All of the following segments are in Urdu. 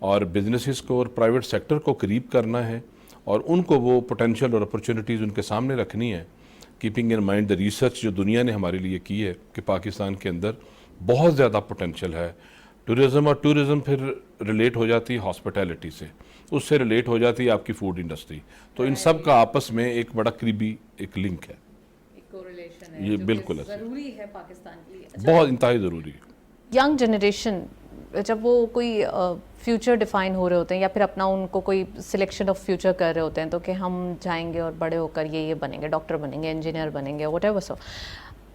اور بزنسز کو اور پرائیویٹ سیکٹر کو قریب کرنا ہے اور ان کو وہ پوٹینشیل اور اپرچونیٹیز ان کے سامنے رکھنی ہے، keeping in mind the research جو دنیا نے ہمارے لیے کی ہے کہ پاکستان کے اندر بہت زیادہ پوٹینشیل ہے ٹورزم، اور ٹورزم پھر ریلیٹ ہو جاتی ہے ہاسپٹیلٹی سے، اس سے ریلیٹ ہو جاتی ہے آپ کی فوڈ انڈسٹری، تو ان سب کا آپس میں ایک بڑا قریبی ایک لنک ہے، یہ بالکل ضروری ہے پاکستان کے لیے. بہت انتہائی ضروری ہے. ینگ جنریشن جب وہ کوئی فیوچر ڈیفائن ہو رہے ہوتے ہیں یا پھر اپنا ان کو کوئی سلیکشن آف فیوچر کر رہے ہوتے ہیں تو کہ ہم جائیں گے اور بڑے ہو کر یہ بنیں گے، ڈاکٹر بنیں گے، انجینئر بنیں گے، واٹ ایور سو،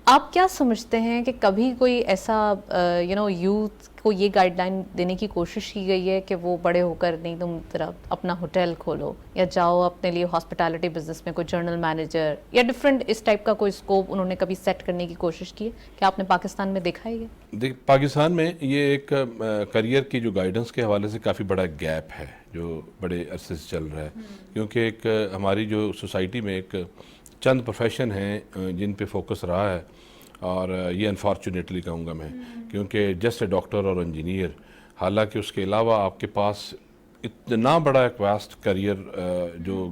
آپ کیا سمجھتے ہیں کہ کبھی کوئی ایسا یوتھ کو یہ گائیڈ لائن دینے کی کوشش کی گئی ہے کہ وہ بڑے ہو کر نہیں تم ذرا اپنا ہوٹل کھولو یا جاؤ اپنے لیے ہاسپٹیلٹی بزنس میں کوئی جنرل مینیجر یا ڈفرینٹ اس ٹائپ کا کوئی اسکوپ انہوں نے کبھی سیٹ کرنے کی کوشش کی ہے؟ کہ آپ نے پاکستان میں دیکھا ہے یہ؟ پاکستان میں یہ ایک کریئر کی جو گائیڈنس کے حوالے سے کافی بڑا گیپ ہے جو بڑے عرصے سے چل رہا ہے، کیونکہ ایک ہماری جو سوسائٹی میں ایک چند پروفیشن ہیں جن پہ فوکس رہا ہے، اور یہ انفارچونیٹلی کہوں گا میں، کیونکہ جیسے ڈاکٹر اور انجینئر، حالانکہ اس کے علاوہ آپ کے پاس اتنا بڑا ایک واسٹ کریئر جو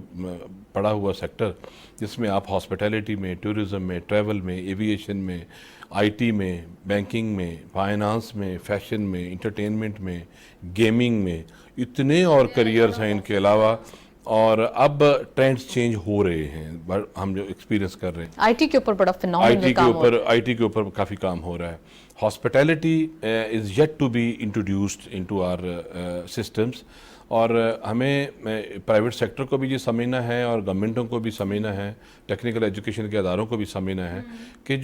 پڑا ہوا سیکٹر جس میں آپ ہاسپٹیلٹی میں، ٹورزم میں، ٹریول میں، ایوییشن میں، آئی ٹی میں، بینکنگ میں، فائنانس میں، فیشن میں، انٹرٹینمنٹ میں، گیمنگ میں، اتنے اور کریئرز ہیں ان کے علاوہ، اور اب ٹرینڈز چینج ہو رہے ہیں، ہم جو ایکسپیرینس کر رہے ہیں. آئی ٹی کے اوپر بڑا فینومینل کام ہو رہا ہے. آئی ٹی کے اوپر کافی کام ہو رہا ہے. Hospitality is yet to be introduced into our systems, اور ہمیں پرائیویٹ سیکٹر کو بھی یہ سمجھنا ہے اور گورنمنٹوں کو بھی سمجھنا ہے، ٹیکنیکل ایجوکیشن کے اداروں کو بھی سمجھنا ہے کہ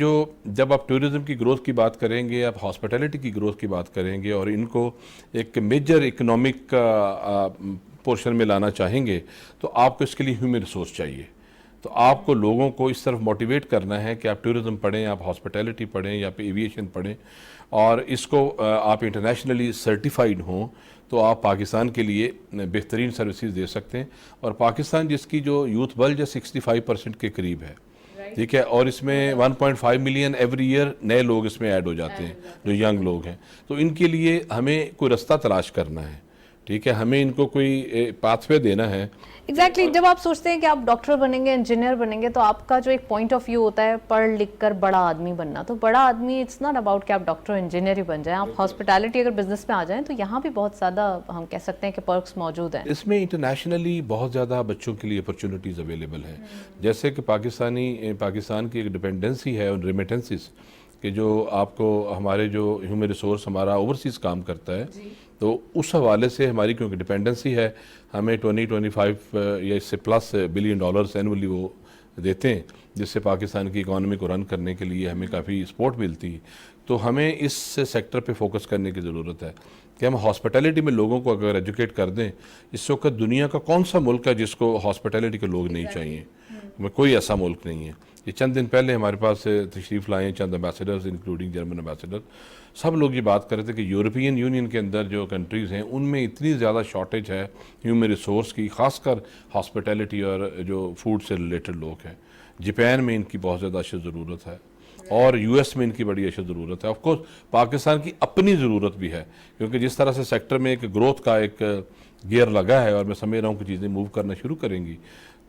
جب آپ ٹورزم کی گروتھ کی بات کریں گے، آپ ہاسپٹیلٹی کی گروتھ کی بات کریں گے اور ان کو ایک میجر اکنامک پورشن میں لانا چاہیں گے تو آپ کو اس کے لیے ہیومن ریسورس چاہیے. تو آپ کو لوگوں کو اس طرف موٹیویٹ کرنا ہے کہ آپ ٹورزم پڑھیں، آپ ہاسپٹیلٹی پڑھیں یا پھر ایوییشن پڑھیں، اور اس کو آپ انٹرنیشنلی سرٹیفائڈ ہوں تو آپ پاکستان کے لیے بہترین سروسز دے سکتے ہیں. اور پاکستان جس کی جو یوتھ بلج ہے 65% کے قریب ہے، ٹھیک ہے، اور اس میں 1.5 ملین ایوری ایئر نئے لوگ اس میں ایڈ ہو جاتے ہیں جو ینگ لوگ ہیں. تو ان کے لیے ہمیں کوئی رستہ تلاش کرنا ہے، ٹھیک ہے، ہمیں ان کو کوئی پاتھ وے دینا ہے. ایگزیکٹلی جب آپ سوچتے ہیں کہ آپ ڈاکٹر بنیں گے، انجینئر بنیں گے، تو آپ کا جو ایک پوائنٹ آف ویو ہوتا ہے پڑھ لکھ کر بڑا آدمی بننا. تو بڑا آدمی اٹس ناٹ اباؤٹ کہ آپ ڈاکٹر انجینئر ہی بن جائیں، آپ ہاسپٹیلٹی اگر بزنس میں آ جائیں تو یہاں بھی بہت زیادہ ہم کہہ سکتے ہیں کہ پرکس موجود ہیں. اس میں انٹرنیشنلی بہت زیادہ بچوں کے لیے اپرچونیٹیز اویلیبل ہیں، جیسے کہ پاکستان کی ایک ڈپینڈنسی ہے ان ریمیٹنسز کہ جو آپ کو ہمارے جو ہیومن ریسورس ہمارا اوورسیز کام کرتا ہے، تو اس حوالے سے ہماری کیونکہ ڈپینڈنسی ہے، ہمیں 25 یا اس سے پلس بلین ڈالرز اینولی وہ دیتے ہیں، جس سے پاکستان کی اکانومی کو رن کرنے کے لیے ہمیں کافی سپورٹ ملتی ہے. تو ہمیں اس سیکٹر پہ فوکس کرنے کی ضرورت ہے کہ ہم ہاسپٹیلٹی میں لوگوں کو اگر ایجوکیٹ کر دیں. اس وقت دنیا کا کون سا ملک ہے جس کو ہاسپٹیلٹی کے لوگ نہیں چاہیے؟ کوئی ایسا ملک نہیں ہے. یہ چند دن پہلے ہمارے پاس تشریف لائے چند امبیسڈرز انکلوڈنگ جرمن امبیسڈر، سب لوگ یہ بات کر رہے تھے کہ یورپین یونین کے اندر جو کنٹریز ہیں ان میں اتنی زیادہ شارٹیج ہے ہیومن ریسورس کی، خاص کر ہاسپٹیلٹی اور جو فوڈ سے ریلیٹڈ لوگ ہیں. جاپان میں ان کی بہت زیادہ اشد ضرورت ہے، اور یو ایس میں ان کی بڑی اشد ضرورت ہے. آف کورس پاکستان کی اپنی ضرورت بھی ہے، کیونکہ جس طرح سے سیکٹر میں ایک گروتھ کا ایک گیئر لگا ہے اور میں سمجھ رہا ہوں کہ چیزیں موو کرنا شروع کریں گی،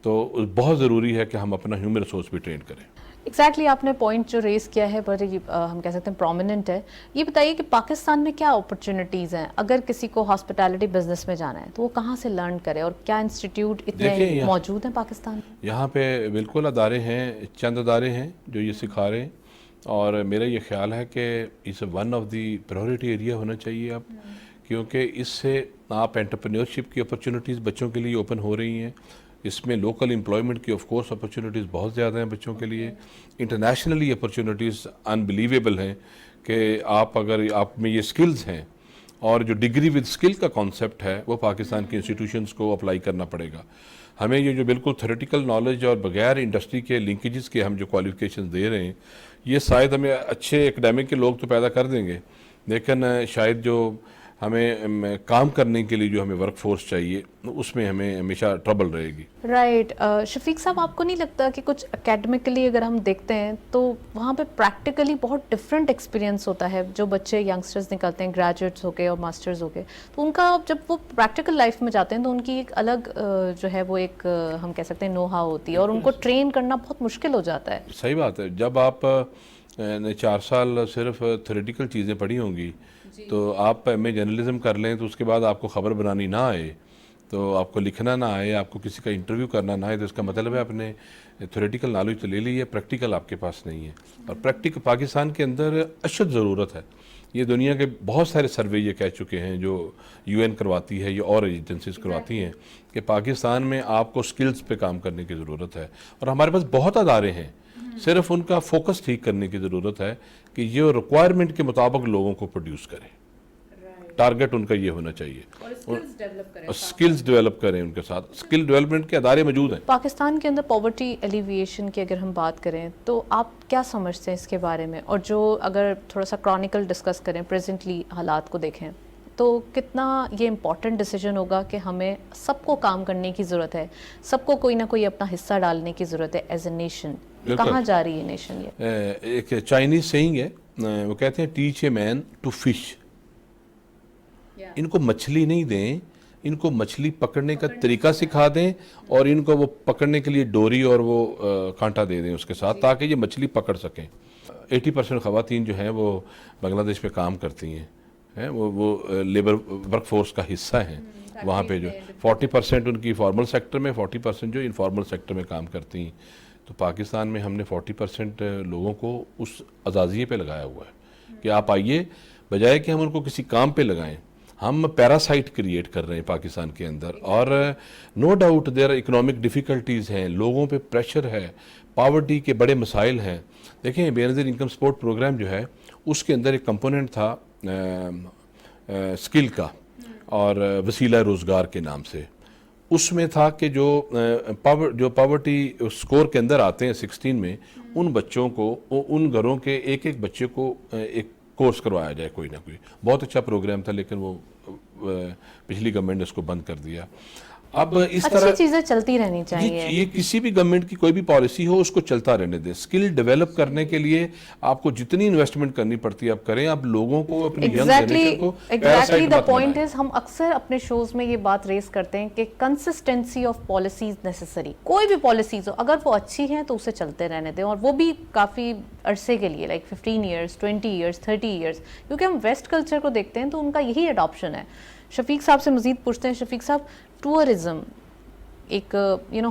تو بہت ضروری ہے کہ ہم اپنا ہیومن ریسورس بھی ٹرین کریں. ایگزیکٹلی آپ نے پوائنٹ جو ریز کیا ہے بڑی ہم کہہ سکتے ہیں پرومیننٹ ہے. یہ بتائیے کہ پاکستان میں کیا اپرچونیٹیز ہیں اگر کسی کو ہاسپٹیلٹی بزنس میں جانا ہے تو وہ کہاں سے لرن کرے، اور کیا انسٹیٹیوٹ اتنے موجود ہیں پاکستان میں؟ یہاں پہ بالکل ادارے ہیں، چند ادارے ہیں جو یہ سکھا رہے ہیں، اور میرا یہ خیال ہے کہ اس one of the priority area ہونا چاہیے اب، کیونکہ اس سے آپ انٹرپرینیورشپ کی اپرچونیٹیز بچوں کے لیے اوپن ہو رہی ہیں. اس میں لوکل امپلائمنٹ کی آف کورس اپرچونیٹیز بہت زیادہ ہیں بچوں کے لیے. انٹرنیشنلی اپرچونیٹیز انبلیویبل ہیں کہ اگر آپ میں یہ سکلز ہیں، اور جو ڈگری ود سکل کا کانسیپٹ ہے وہ پاکستان کے انسٹیٹیوشنز کو اپلائی کرنا پڑے گا. ہمیں یہ جو بالکل تھیوریٹیکل نالج اور بغیر انڈسٹری کے لنکیجز کے ہم جو کوالیفیکیشنز دے رہے ہیں، یہ شاید ہمیں اچھے اکیڈمک کے لوگ تو پیدا کر دیں گے، لیکن شاید جو ہمیں کام کرنے کے لیے جو ہمیں ورک فورس چاہیے اس میں ہمیں ہمیشہ ٹربل رہے گی. رائٹ. شفیق صاحب آپ کو نہیں لگتا کہ کچھ اکیڈمکلی اگر ہم دیکھتے ہیں تو وہاں پہ پریکٹیکلی بہت ڈفرینٹ ایکسپیرینس ہوتا ہے؟ جو بچے ینگسٹرز نکلتے ہیں گریجویٹس ہو کے اور ماسٹرز ہو کے، تو ان کا جب وہ پریکٹیکل لائف میں جاتے ہیں تو ان کی ایک الگ جو ہے وہ ایک ہم کہہ سکتے ہیں نو ہاؤ ہوتی ہے، اور ان کو ٹرین کرنا بہت مشکل ہو جاتا ہے. صحیح بات ہے. جب آپ نے 4 سال صرف تھیوریٹیکل چیزیں پڑھی ہوں گی تو آپ میں جرنلزم کر لیں تو اس کے بعد آپ کو خبر بنانی نہ آئے، تو آپ کو لکھنا نہ آئے، آپ کو کسی کا انٹرویو کرنا نہ آئے، تو اس کا مطلب ہے آپ نے تھیوریٹیکل نالج تو لے لی ہے، پریکٹیکل آپ کے پاس نہیں ہے. اور پریکٹیکل پاکستان کے اندر اشد ضرورت ہے. یہ دنیا کے بہت سارے سروے یہ کہہ چکے ہیں جو UN کرواتی ہے یا اور ایجنسیز کرواتی ہیں کہ پاکستان میں آپ کو سکلز پہ کام کرنے کی ضرورت ہے. اور ہمارے پاس بہت ادارے ہیں، صرف ان کا فوکس ٹھیک کرنے کی ضرورت ہے کہ یہ ریکوائرمنٹ کے مطابق لوگوں کو پروڈیوس کریں. ٹارگٹ ان کا یہ ہونا چاہیے، سکلز ڈیولپ کریں ان کے ساتھ. سکل ڈیولپمنٹ کے ادارے موجود ہیں. پاکستان کے اندر پاورٹی ایلیویشن کی اگر ہم بات کریں تو آپ کیا سمجھتے ہیں اس کے بارے میں؟ اور جو اگر تھوڑا سا کرونیکل ڈسکس کریں، پریزنٹلی حالات کو دیکھیں تو کتنا یہ امپورٹنٹ ڈیسیجن ہوگا کہ ہمیں سب کو کام کرنے کی ضرورت ہے، سب کو کوئی نہ کوئی اپنا حصہ ڈالنے کی ضرورت ہے ایز اے نیشن. کہاں جا رہی ہے نیشن؟ یہ ایک چائنیز سینگ ہے، وہ کہتے ہیں teach a man to fish. ان کو مچھلی نہیں دیں، ان کو مچھلی پکڑنے کا طریقہ سکھا دیں اور ان کو وہ پکڑنے کے لیے ڈوری اور وہ کانٹا دے دیں اس کے ساتھ تاکہ یہ مچھلی پکڑ سکیں. 80% خواتین جو ہیں وہ بنگلہ دیش میں کام کرتی ہیں، وہ لیبر ورک فورس کا حصہ ہیں. وہاں پہ جو 40% ان کی فارمل سیکٹر میں، 40% جو انفارمل سیکٹر میں کام کرتی ہیں. تو پاکستان میں ہم نے 40% لوگوں کو اس اعزازیے پہ لگایا ہوا ہے کہ آپ آئیے، بجائے کہ ہم ان کو کسی کام پہ لگائیں ہم پیراسائٹ کریٹ کر رہے ہیں پاکستان کے اندر. اور نو ڈاؤٹ دیر اکنامک ڈیفیکلٹیز ہیں، لوگوں پہ پریشر ہے، پاورٹی کے بڑے مسائل ہیں. دیکھیں بے نظیر انکم سپورٹ پروگرام جو ہے اس کے اندر ایک کمپوننٹ تھا سکل کا اور وسیلہ روزگار کے نام سے. اس میں تھا کہ جو پاورٹی سکور کے اندر آتے ہیں 16 میں، ان بچوں کو، ان گھروں کے ایک ایک بچے کو ایک کورس کروایا جائے کوئی نہ کوئی. بہت اچھا پروگرام تھا لیکن وہ پچھلی گورنمنٹ نے اس کو بند کر دیا. اب اس طرح چیزیں چلتی رہنی چاہیے. یہ کسی بھی گورنمنٹ کی کوئی بھی پالیسی ہو اس کو چلتا رہنے دیں. اسکل ڈیولپ کرنے کے لیے آپ کو جتنی انویسٹمنٹ کرنی پڑتی ہے آپ کریں. آپ لوگوں کو اپنی ینگ جنریشن کو ایگزیکٹلی دا پوائنٹ از، ہم اکثر اپنے شوز میں یہ بات ریز کرتے ہیں کہ کنسسٹنسی آف پالیسیز نیسسری. کوئی بھی پالیسیز ہو اگر وہ اچھی ہیں تو اسے چلتے رہنے دیں، اور وہ بھی کافی عرصے کے لیے، لائک 15 ایئرس، 20 ایئرس، 30 ایئرس. کیونکہ ہم ویسٹ کلچر کو دیکھتے ہیں تو ان کا یہی اڈاپشن ہے. شفیق صاحب سے مزید پوچھتے ہیں. شفیق صاحب، ٹورزم ایک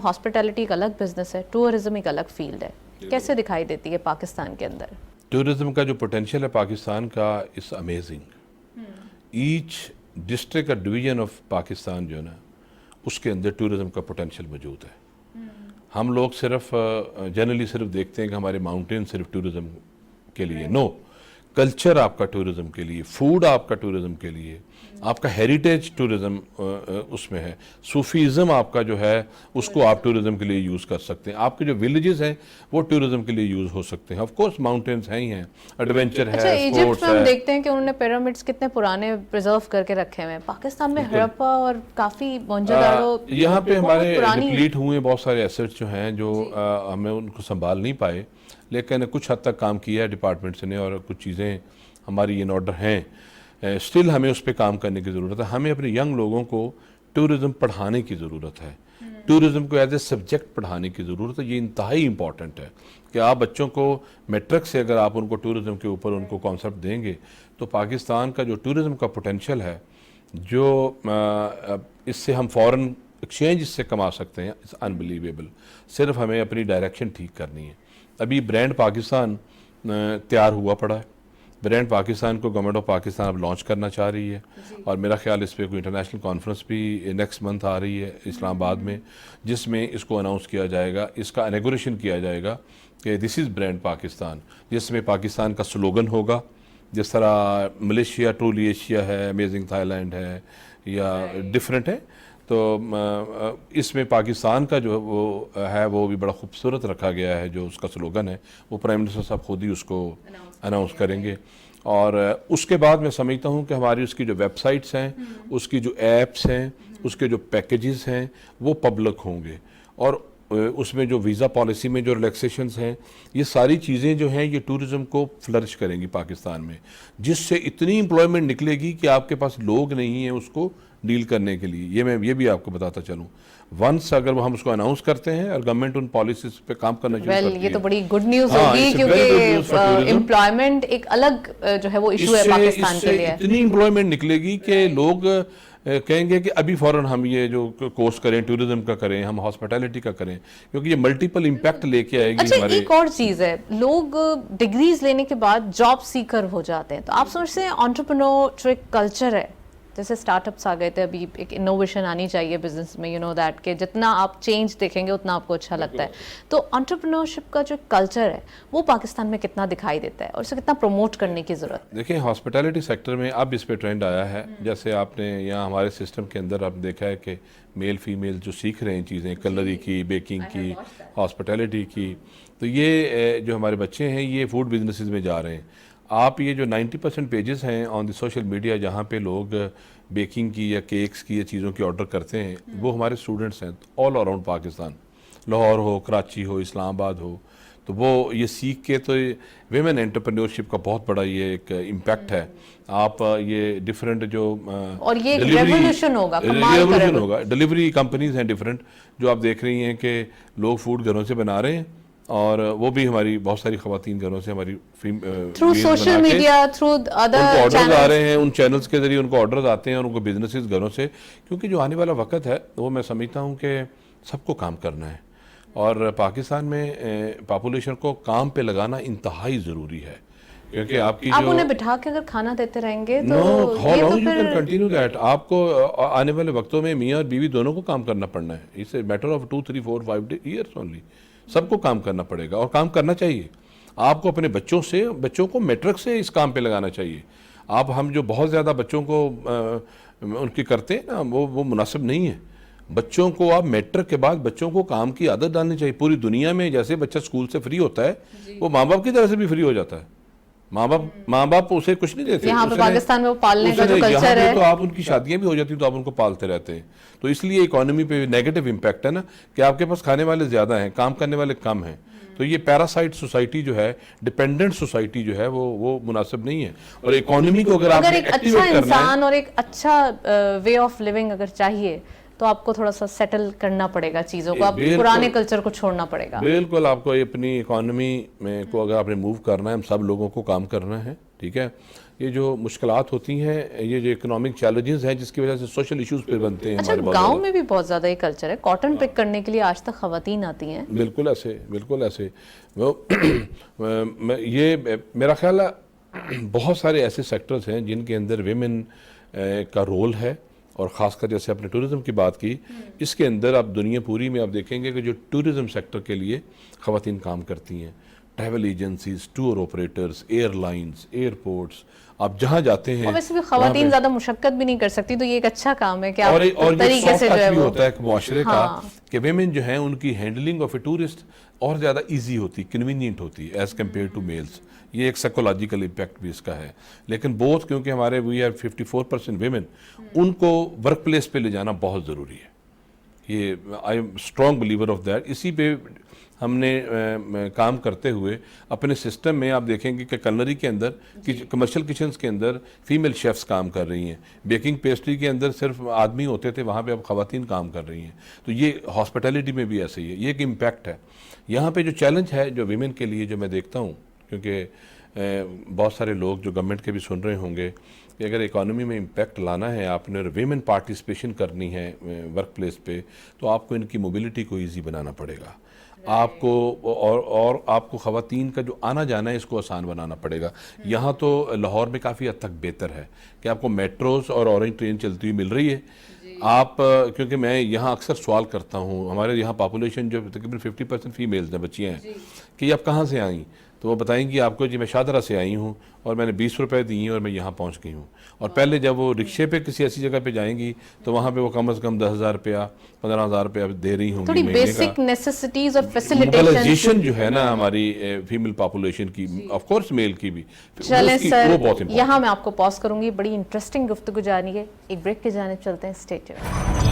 ہاسپٹیلٹی ایک الگ بزنس ہے، ٹورزم ایک الگ فیلڈ ہے، کیسے دکھائی دیتی ہے پاکستان کے اندر؟ ٹورزم کا جو پوٹینشیل ہے پاکستان کا از امیزنگ. ایچ ڈسٹرکٹ اور ڈویژن آف پاکستان جو ہے نا اس کے اندر ٹورزم کا پوٹینشیل موجود ہے. ہم لوگ صرف جنرلی صرف دیکھتے ہیں کہ ہمارے ماؤنٹین صرف ٹورزم کے لیے. نو، کلچر آپ کا ٹورزم کے لیے، فوڈ آپ کا ٹورزم کے لیے، آپ کا ہیریٹیج ٹورزم اس میں ہے، صوفیزم آپ کا جو ہے اس کو آپ ٹورزم کے لیے یوز کر سکتے ہیں. آپ کے جو ولیجز ہیں وہ ٹورزم کے لیے یوز ہو سکتے ہیں. آف کورس ماؤنٹینز ہیں ہی ہیں، ایڈونچر ہے، ایجپٹ میں ہم دیکھتے ہیں کہ انہوں نے پیرامڈس کتنے پرانے پرزرو کر کے رکھے ہوئے ہیں. پاکستان میں ہڑپا اور کافی موہنجو یہاں پہ ہمارے ڈپلیٹ ہوئے بہت سارے ایسٹس جو ہیں جو ہمیں ان کو سنبھال نہیں پائے، لیکن کچھ حد تک کام کیا ہے ڈپارٹمنٹس نے اور کچھ چیزیں ہماری ان آرڈر ہیں. اسٹل ہمیں اس پہ کام کرنے کی ضرورت ہے. ہمیں اپنے ینگ لوگوں کو ٹورزم پڑھانے کی ضرورت ہے، ٹورزم کو ایز اے سبجیکٹ پڑھانے کی ضرورت ہے. یہ انتہائی امپورٹنٹ ہے کہ آپ بچوں کو میٹرک سے اگر آپ ان کو ٹورزم کے اوپر ان کو کانسیپٹ دیں گے تو پاکستان کا جو ٹورزم کا پوٹینشیل ہے، جو اس سے ہم فورن ایکسچینج اس سے کما سکتے ہیں، اٹس انبلیویبل. صرف ہمیں اپنی ڈائریکشن ٹھیک کرنی ہے. ابھی برانڈ پاکستان تیار ہوا پڑا ہے. برانڈ پاکستان کو گورنمنٹ آف پاکستان اب لانچ کرنا چاہ رہی ہے، اور میرا خیال اس پہ کوئی انٹرنیشنل کانفرنس بھی نیکسٹ منتھ آ رہی ہے اسلام آباد میں، جس میں اس کو اناؤنس کیا جائے گا، اس کا انیگوریشن کیا جائے گا کہ دس از برانڈ پاکستان، جس میں پاکستان کا سلوگن ہوگا. جس طرح ملیشیا ٹرولی ایشیا ہے، امیزنگ تھائی لینڈ ہے یا ڈفرینٹ ہے، تو اس میں پاکستان کا جو وہ ہے وہ بھی بڑا خوبصورت رکھا گیا ہے، جو اس کا سلوگن ہے وہ پرائم منسٹر صاحب خود ہی اس کو اناؤنس کریں گے. اور اس کے بعد میں سمجھتا ہوں کہ ہماری اس کی جو ویب سائٹس ہیں، اس کی جو ایپس ہیں، اس کے جو پیکیجز ہیں وہ پبلک ہوں گے. اور اس میں جو ویزا پالیسی میں جو ریلیکسیشنز ہیں، یہ ساری چیزیں جو ہیں یہ ٹورزم کو فلرش کریں گی پاکستان میں، جس سے اتنی امپلائمنٹ نکلے گی کہ آپ کے پاس لوگ نہیں ہیں اس کو ڈیل کرنے کے لیے. میں یہ بھی آپ کو بتاتا چلوں، ونس اگر ہم اس کو اناؤنس کرتے ہیں اور گورنمنٹ ان پالیسیز پہ کام کرنا شروع کرتی ہے، یہ تو بڑی گڈ نیوز ہوگی، کیونکہ امپلائمنٹ ایک الگ جو ہے وہ ایشو ہے پاکستان کے لیے. اتنی امپلائمنٹ نکلے گی کہ لوگ کہیں گے کہ ابھی فوراً ہم یہ جو کورس کریں، ٹورزم کا کریں، ہم ہاسپٹیلٹی کا کریں، کیونکہ یہ ملٹیپل امپیکٹ لے کے آئے گی. اچھا، ایک اور چیز ہے، لوگ ڈگریز لینے کے بعد جاب سیکر ہو جاتے ہیں، تو آپ سمجھتے ہیں انٹرپرینور جو ایک کلچر ہے، جیسے اسٹارٹ اپس آ گئے تھے، ابھی ایک انوویشن آنی چاہیے بزنس میں، یو نو دیٹ کہ جتنا آپ چینج دیکھیں گے اتنا آپ کو اچھا لگتا ہے. تو انٹرپرینورشپ کا جو کلچر ہے وہ پاکستان میں کتنا دکھائی دیتا ہے اور اسے کتنا پروموٹ کرنے کی ضرورت؟ دیکھیں، ہاسپٹیلٹی سیکٹر میں اب اس پہ ٹرینڈ آیا ہے. جیسے آپ نے یہاں ہمارے سسٹم کے اندر آپ دیکھا ہے کہ میل فیمیل جو سیکھ رہے ہیں چیزیں، کلری کی، بیکنگ کی، ہاسپٹیلٹی کی، تو یہ جو ہمارے بچے ہیں یہ فوڈ بزنسز میں جا رہے ہیں. آپ یہ جو 90% پیجز ہیں آن دی سوشل میڈیا جہاں پہ لوگ بیکنگ کی یا کیکس کی یا چیزوں کی آرڈر کرتے ہیں، وہ ہمارے اسٹوڈنٹس ہیں آل اراؤنڈ پاکستان، لاہور ہو، کراچی ہو، اسلام آباد ہو. تو وہ یہ سیکھ کے تو ویمن انٹرپرینورشپ کا بہت بڑا یہ ایک امپیکٹ ہے. آپ یہ ڈفرینٹ جو اور یہ ریولیوشن ہوگا، ریولیوشن ہوگا. ڈلیوری کمپنیز ہیں ڈفرینٹ جو آپ دیکھ رہی ہیں کہ لوگ فوڈ گھروں سے بنا رہے ہیں، اور وہ بھی ہماری بہت ساری خواتین گھروں سے ہماری through social media, through other orders آ رہے ہیں، ان چینلز کے ذریعے ان کو آرڈرز آتے ہیں اور ان کو بزنسز گھروں سے. کیونکہ جو آنے والا وقت ہے وہ میں سمجھتا ہوں کہ سب کو کام کرنا ہے، اور پاکستان میں پاپولیشن کو کام پہ لگانا انتہائی ضروری ہے. کیونکہ آپ کی آپ انہیں بٹھا کے اگر کھانا دیتے رہیں گے تو how long you can continue that. آپ کو آنے والے وقتوں میں میاں اور بیوی دونوں کو کام کرنا پڑنا ہے. It's a matter of 2 3 4 5 years only. سب کو کام کرنا پڑے گا اور کام کرنا چاہیے. آپ کو اپنے بچوں کو میٹرک سے اس کام پہ لگانا چاہیے. ہم جو بہت زیادہ بچوں کو ان کی کرتے ہیں نا، وہ مناسب نہیں ہے. بچوں کو آپ میٹرک کے بعد بچوں کو کام کی عادت ڈالنی چاہیے. پوری دنیا میں جیسے بچہ اسکول سے فری ہوتا ہے، وہ ماں باپ کی طرح سے بھی فری ہو جاتا ہے. ماں باپ اسے کچھ نہیں دیتے. یہاں پہ پاکستان میں وہ پالنے کا جو کلچر ہے، تو آپ ان کی شادیاں بھی ہو جاتی ہیں تو آپ ان کو پالتے رہتے ہیں. تو اس لیے اکانومی پہ نیگیٹو امپیکٹ ہے نا، کہ آپ کے پاس کھانے والے زیادہ ہیں، کام کرنے والے کم ہیں. تو یہ پیراسائٹ سوسائٹی جو ہے، ڈیپینڈنٹ سوسائٹی جو ہے، وہ مناسب نہیں ہے. اور اکانومی کو اگر ایک اچھا انسان اور ایک اچھا وے آف لیونگ اگر چاہیے تو آپ کو تھوڑا سا سیٹل کرنا پڑے گا چیزوں کو، آپ پرانے کلچر کو چھوڑنا پڑے گا. بالکل، آپ کو اپنی اکانومی میں کو اگر آپ نے موو کرنا ہے، ہم سب لوگوں کو کام کرنا ہے. ٹھیک ہے، یہ جو مشکلات ہوتی ہیں، یہ جو اکنامک چیلنجز ہیں جس کی وجہ سے سوشل ایشوز پہ بنتے ہیں. اچھا، گاؤں میں بھی بہت زیادہ یہ کلچر ہے، کاٹن پک کرنے کے لیے آج تک خواتین آتی ہیں. بالکل ایسے یہ میرا خیال ہے بہت سارے ایسے سیکٹرز ہیں جن کے اندر ویمن کا رول ہے. اور خاص کر جیسے آپ نے ٹورزم کی بات کی، اس کے اندر آپ دنیا پوری میں آپ دیکھیں گے کہ جو ٹورزم سیکٹر کے لیے خواتین کام کرتی ہیں، travel agencies, tour operators, airlines, airports, آپ جہاں جاتے ہیں. ویسے بھی خواتین زیادہ مشقت بھی نہیں کر سکتی، تو یہ ایک اچھا کام ہے کہ آپ طریقے سے جو ہے وہ ہوتا ہے معاشرے کا کہ ویمن جو ہیں ان کی ہینڈلنگ آف اے ٹورسٹ اور زیادہ ایزی ہوتی، کنوینئنٹ ہوتی ایز کمپیئر ٹو میلز. یہ ایک سائیکولوجیکل امپیکٹ بھی اس کا ہے. لیکن بوتھ، کیونکہ ہمارے وی آر 54% ویمن، ان کو ورک پلیس پہ لے جانا بہت ضروری ہے. یہ I am strong believer of that. اسی پہ ہم نے کام کرتے ہوئے اپنے سسٹم میں آپ دیکھیں گے کہ کلنری کے اندر، کمرشل کچنز کے اندر فیمیل شیفز کام کر رہی ہیں. بیکنگ پیسٹری کے اندر صرف آدمی ہوتے تھے، وہاں پہ اب خواتین کام کر رہی ہیں. تو یہ ہاسپٹیلٹی میں بھی ایسے ہی ہے. یہ ایک امپیکٹ ہے. یہاں پہ جو چیلنج ہے جو ویمن کے لیے جو میں دیکھتا ہوں، کیونکہ بہت سارے لوگ جو گورنمنٹ کے بھی سن رہے ہوں گے کہ اگر اکانومی میں امپیکٹ لانا ہے آپ نے، ویمن پارٹیسپیشن کرنی ہے ورک پلیس پہ، تو آپ کو ان کی موبلٹی کو ایزی بنانا پڑے گا. آپ کو اور آپ کو خواتین کا جو آنا جانا ہے اس کو آسان بنانا پڑے گا. یہاں تو لاہور میں کافی حد تک بہتر ہے کہ آپ کو میٹروز اور اورنج ٹرین چلتی ہوئی مل رہی ہے. آپ کیونکہ میں یہاں اکثر سوال کرتا ہوں، ہمارے یہاں پاپولیشن جو تقریباً 50% فیمیلز ہیں، بچیاں ہیں، کہ آپ کہاں سے آئیں؟ تو وہ بتائیں گی آپ کو جی میں شاہدرہ سے آئی ہوں اور میں نے 20 روپے دی ہیں اور میں یہاں پہنچ گئی ہوں. اور پہلے جب وہ رکشے پہ کسی ایسی جگہ پہ جائیں گی تو وہاں پہ وہ کم از کم 10,000 روپیہ 15,000 روپیہ دے رہی ہوں تھوڑی گی مہینے کا. بیسک نیسیسٹیز اور فیسیلیٹیشن موبلائزیشن جو ہے نا ہماری فیمیل پاپولیشن کی, آف کورس میل کی بھی, چلیں سر, وہ بہت امپورٹنٹ. یہاں میں آپ کو پاس کروں گی, بڑی انٹرسٹنگ گفتگو جاری ہے, ایک بریک کی جانب چلتے ہیں, اسٹے ٹیونڈ.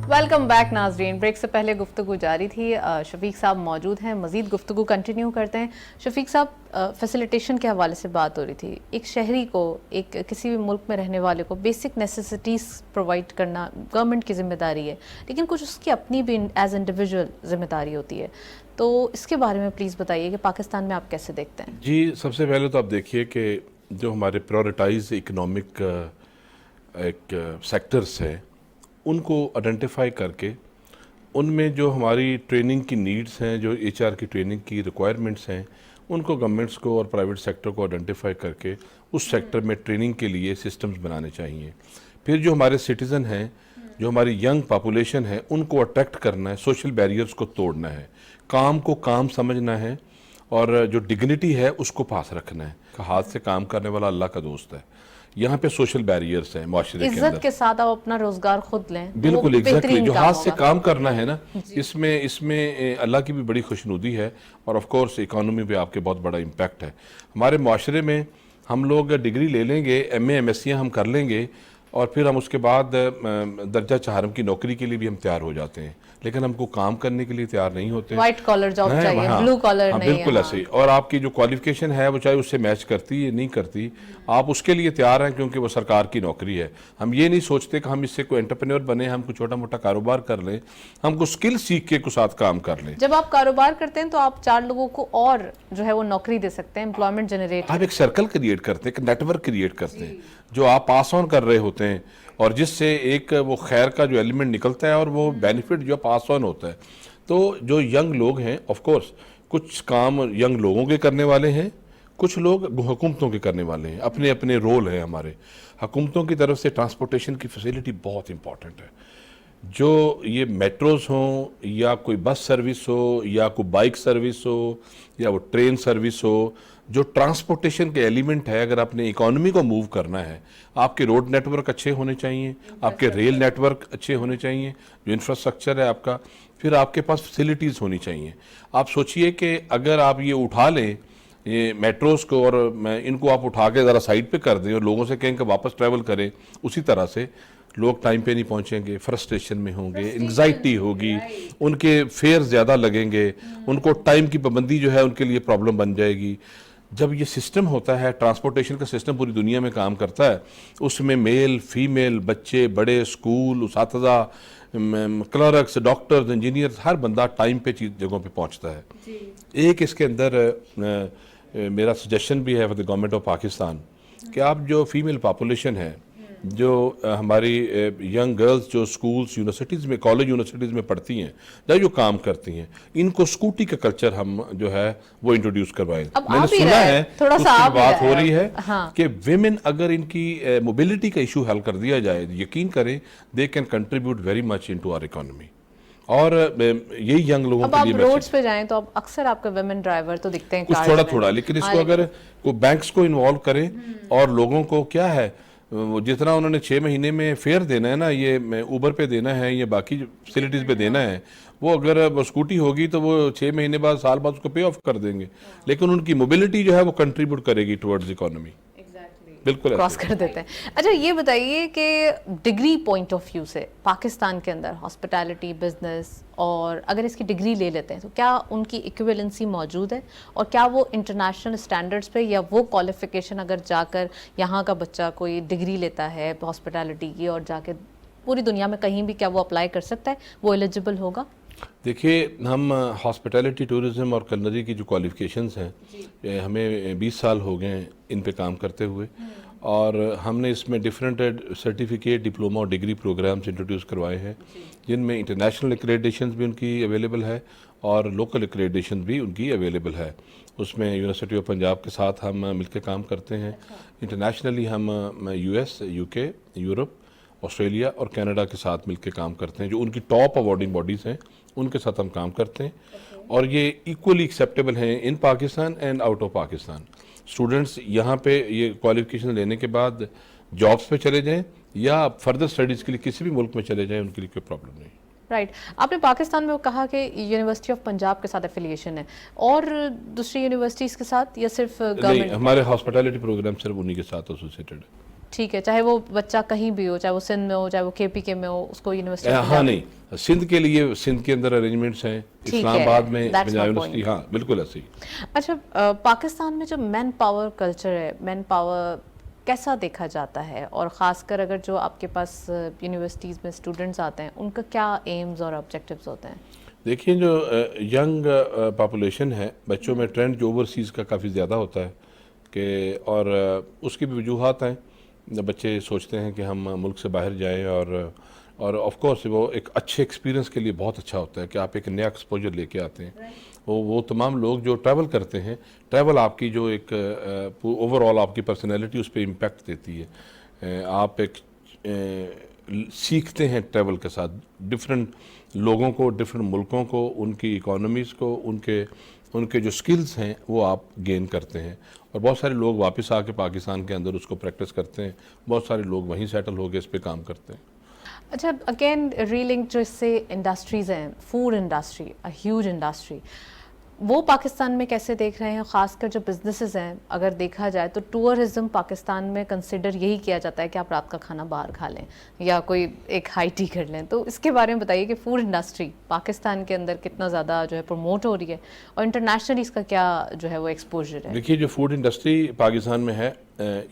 ویلکم بیک ناظرین. بریک سے پہلے گفتگو جاری تھی, شفیق صاحب موجود ہیں, مزید گفتگو کنٹینیو کرتے ہیں. شفیق صاحب, فیسیلیٹیشن کے حوالے سے بات ہو رہی تھی. ایک شہری کو, ایک کسی بھی ملک میں رہنے والے کو بیسک نیسیسٹیز پرووائڈ کرنا گورنمنٹ کی ذمہ داری ہے, لیکن کچھ اس کی اپنی بھی ایز انڈیویجول ذمہ داری ہوتی ہے. تو اس کے بارے میں پلیز بتائیے کہ پاکستان میں آپ کیسے دیکھتے ہیں؟ جی, سب سے پہلے تو آپ دیکھیے کہ جو ہمارے پریورٹائز اکنامک ایک سیکٹرز ہیں ان کو آئیڈینٹیفائی کر کے ان میں جو ہماری ٹریننگ کی نیڈز ہیں, جو ایچ آر کی ٹریننگ کی ریکوائرمنٹس ہیں, ان کو گورنمنٹس کو اور پرائیویٹ سیکٹر کو آئیڈینٹیفائی کر کے اس سیکٹر میں ٹریننگ کے لیے سسٹمز بنانے چاہیے. پھر جو ہمارے سٹیزن ہیں, جو ہماری ینگ پاپولیشن ہے, ان کو اٹریکٹ کرنا ہے, سوشل بیریئرز کو توڑنا ہے, کام کو کام سمجھنا ہے, اور جو ڈگنیٹی ہے اس کو پاس رکھنا ہے. ہاتھ سے کام کرنے والا اللہ کا دوست ہے. یہاں پہ سوشل بیریئرز ہیں معاشرے کے اندر. عزت کے ساتھ آپ اپنا روزگار خود لیں, بالکل ایگزیکٹلی, جو ہاتھ سے کام کرنا ہے نا, اس میں اللہ کی بھی بڑی خوشنودی ہے, اور آف کورس اکانومی پہ آپ کے بہت بڑا امپیکٹ ہے. ہمارے معاشرے میں ہم لوگ ڈگری لے لیں گے, ایم اے ایم ایس سیاں ہم کر لیں گے, اور پھر ہم اس کے بعد درجہ چہارم کی نوکری کے لیے بھی ہم تیار ہو جاتے ہیں, لیکن ہم کو کام کرنے کے لیے تیار نہیں ہوتے. وائٹ کالر جاب چاہیے, بلو کالر نہیں. بالکل ایسے ہی. اور آپ کی جو کوالیفیکیشن ہے وہ چاہے اس سے میچ کرتی ہے نہیں کرتی, آپ اس کے لیے تیار ہیں کیونکہ وہ سرکار کی نوکری ہے. ہم یہ نہیں سوچتے کہ ہم اس سے کوئی انٹرپرینور بنیں, ہم کوئی چھوٹا موٹا کاروبار کر لیں, ہم کو سکل سیکھ کے ساتھ کام کر لیں. جب آپ کاروبار کرتے ہیں تو آپ 4 لوگوں کو اور جو ہے وہ نوکری دے سکتے ہیں, امپلائمنٹ جنریٹ. آپ ایک سرکل کریٹ کرتے ہیں, ایک نیٹ ورک کریٹ کرتے ہیں جو آپ پاس آن کر رہے ہوتے ہیں, اور جس سے ایک وہ خیر کا جو ایلیمنٹ نکلتا ہے اور وہ بینیفٹ جو پاس آن ہوتا ہے. تو جو ینگ لوگ ہیں, آف کورس کچھ کام ینگ لوگوں کے کرنے والے ہیں, کچھ لوگ حکومتوں کے کرنے والے ہیں. اپنے اپنے رول ہیں ہمارے. حکومتوں کی طرف سے ٹرانسپورٹیشن کی فیسیلٹی بہت امپورٹنٹ ہے. جو یہ میٹروز ہوں, یا کوئی بس سروس ہو, یا کوئی بائک سروس ہو, یا وہ ٹرین سروس ہو, جو ٹرانسپورٹیشن کے ایلیمنٹ ہے, اگر آپ نے اکانومی کو موو کرنا ہے, آپ کے روڈ نیٹ ورک اچھے ہونے چاہیے, آپ کے ریل نیٹ ورک اچھے ہونے چاہیے, جو انفراسٹرکچر ہے آپ کا, پھر آپ کے پاس فیسیلیٹیز ہونی چاہیے. آپ سوچئے کہ اگر آپ یہ اٹھا لیں یہ میٹروز کو, اور ان کو آپ اٹھا کے ذرا سائڈ پہ کر دیں اور لوگوں سے کہیں کہ واپس ٹریول کریں, اسی طرح سے لوگ ٹائم پہ نہیں پہنچیں گے, فرسٹریشن میں ہوں گے, انگزائٹی ہوگی, ان کے فیئر زیادہ لگیں گے, ان کو ٹائم کی پابندی جو ہے ان کے لیے پرابلم بن جائے گی. جب یہ سسٹم ہوتا ہے, ٹرانسپورٹیشن کا سسٹم پوری دنیا میں کام کرتا ہے, اس میں میل فیمیل, بچے بڑے, اسکول, اساتذہ, کلرکس, ڈاکٹرز, انجینئرز, ہر بندہ ٹائم پہ جگہوں پہ پہنچتا ہے. ایک اس کے اندر میرا سجیشن بھی ہے for the government of Pakistan کہ آپ جو فیمیل پاپولیشن ہے, جو ہماری ینگ گرلز جو سکولز یونیورسٹیز میں, کالج یونیورسٹیز میں پڑھتی ہیں یا جو کام کرتی ہیں, ان کو اسکوٹی کا کلچر ہم جو ہے وہ انٹروڈیوس کروائیں. میں نے سنا ہے تھوڑا اس سا کی بات ہو رہی ہے ہاں. کہ ویمن اگر ان کی موبیلٹی کا ایشو حل کر دیا جائے, یقین کریں they can contribute very much into our economy. اور یہی ینگ لوگوں کے لیے اب آپ روڈز پہ جائیں تو اب اکثر آپ کے ویمن ڈرائیور تو دکھتے ہیں کچھ تھوڑا تھوڑا, لیکن اس کو اگر کوئی بینکس کو انوالو کریں اور لوگوں کو کیا ہے جتنا انہوں نے 6 مہینے میں فیئر دینا ہے نا, یہ اوبر پہ دینا ہے یا باقی فیسلٹیز پہ دینا ہے, وہ اگر اسکوٹی ہوگی تو وہ 6 مہینے بعد, سال بعد اس کو پے آف کر دیں گے, لیکن ان کی موبیلٹی جو ہے وہ کنٹریبیوٹ کرے گی ٹورڈز اکانومی. بالکل کراس کر دیتے ہیں. اچھا یہ بتائیے کہ ڈگری پوائنٹ آف ویو سے پاکستان کے اندر ہاسپٹیلٹی, بزنس, اور اگر اس کی ڈگری لے لیتے ہیں تو کیا ان کی ایکویلنسی موجود ہے, اور کیا وہ انٹرنیشنل اسٹینڈرڈس پہ, یا وہ کوالیفیکیشن اگر جا کر یہاں کا بچہ کوئی ڈگری لیتا ہے ہاسپٹیلٹی کی اور جا کے پوری دنیا میں کہیں بھی, کیا وہ اپلائی کر سکتا ہے, وہ ایلیجبل ہوگا؟ دیکھیے, ہم ہاسپٹیلٹی ٹورزم اور کلنری کی جو کوالیفیکیشنز ہیں, ہمیں 20 سال ہو گئے ہیں ان پہ کام کرتے ہوئے, اور ہم نے اس میں ڈیفرنٹ سرٹیفکیٹ, ڈپلوما اور ڈگری پروگرامز انٹروڈیوس کروائے ہیں, جن میں انٹرنیشنل ایکریڈیشنز بھی ان کی اویلیبل ہے اور لوکل ایکریڈیشنز بھی ان کی اویلیبل ہے. اس میں یونیورسٹی آف پنجاب کے ساتھ ہم مل کے کام کرتے ہیں. انٹرنیشنلی ہم US, UK, یورپ, آسٹریلیا اور کینیڈا کے ساتھ مل کے کام کرتے ہیں, جو ان کی ٹاپ اوارڈنگ باڈیز ہیں ان کے ساتھ ہم کام کرتے ہیں اور یہ ایکولی ایکسیپٹیبل ہیں in Pakistan and out of Pakistan. Students یہاں پہ یہ کوالیفیکیشن لینے کے بعد جابس پہ چلے جائیں یا فردر اسٹڈیز کے لیے کسی بھی ملک میں چلے جائیں، ان کے لیے کوئی پرابلم نہیں. رائٹ. آپ نے پاکستان میں کہا کہ یونیورسٹی آف پنجاب کے ساتھ ایفیلیشن ہے اور دوسری یونیورسٹیز کے ساتھ یا صرف نہیں، گورنمنٹ؟ ہمارے ہاسپٹیلٹی پروگرام صرف انہی کے ساتھ ایسوسیٹڈ ہے. ٹھیک ہے، چاہے وہ بچہ کہیں بھی ہو، چاہے وہ سندھ میں ہو، چاہے وہ کے پی کے میں ہو، اس کو یونیورسٹی ہاں نہیں، سندھ کے لیے سندھ کے اندر ارینجمنٹس ہیں، اسلام آباد میں پنجاب یونیورسٹی. ہاں بالکل ایسے ہی. اچھا، پاکستان میں جو مین پاور کلچر ہے، مین پاور کیسا دیکھا جاتا ہے، اور خاص کر اگر جو آپ کے پاس یونیورسٹیز میں اسٹوڈنٹس آتے ہیں ان کا کیا ایمز اور آبجیکٹیوز ہوتے ہیں؟ دیکھیے، جو ینگ پاپولیشن ہے، بچوں میں ٹرینڈ جو اوورسیز کا کافی زیادہ ہوتا ہے کہ، اور اس کی بھی وجوہات ہیں. بچے سوچتے ہیں کہ ہم ملک سے باہر جائیں اور آف کورس وہ ایک اچھے ایکسپیرینس کے لیے بہت اچھا ہوتا ہے کہ آپ ایک نیا ایکسپوجر لے کے آتے ہیں. وہ تمام لوگ جو ٹریول کرتے ہیں، ٹریول آپ کی جو ایک اوور آل آپ کی پرسنالٹی اس پہ امپیکٹ دیتی ہے. آپ ایک سیکھتے ہیں ٹریول کے ساتھ ڈفرینٹ لوگوں کو، ڈفرینٹ ملکوں کو، ان کی اکانومیز کو، ان کے جو سکلز ہیں وہ آپ گین کرتے ہیں. اور بہت سارے لوگ واپس آ کے پاکستان کے اندر اس کو پریکٹس کرتے ہیں، بہت سارے لوگ وہیں سیٹل ہو کے اس پہ کام کرتے ہیں. اچھا، اگین ریلنگ جو اس سے انڈسٹریز ہیں، فوڈ انڈسٹری، ہیوج انڈسٹری، وہ پاکستان میں کیسے دیکھ رہے ہیں؟ خاص کر جو بزنسز ہیں، اگر دیکھا جائے تو ٹورزم پاکستان میں کنسیڈر یہی کیا جاتا ہے کہ آپ رات کا کھانا باہر کھا لیں یا کوئی ایک ہائی ٹی کر لیں. تو اس کے بارے میں بتائیے کہ فوڈ انڈسٹری پاکستان کے اندر کتنا زیادہ جو ہے پروموٹ ہو رہی ہے اور انٹرنیشنلی اس کا کیا جو ہے وہ ایکسپوجر ہے؟ دیکھیے، جو فوڈ انڈسٹری پاکستان میں ہے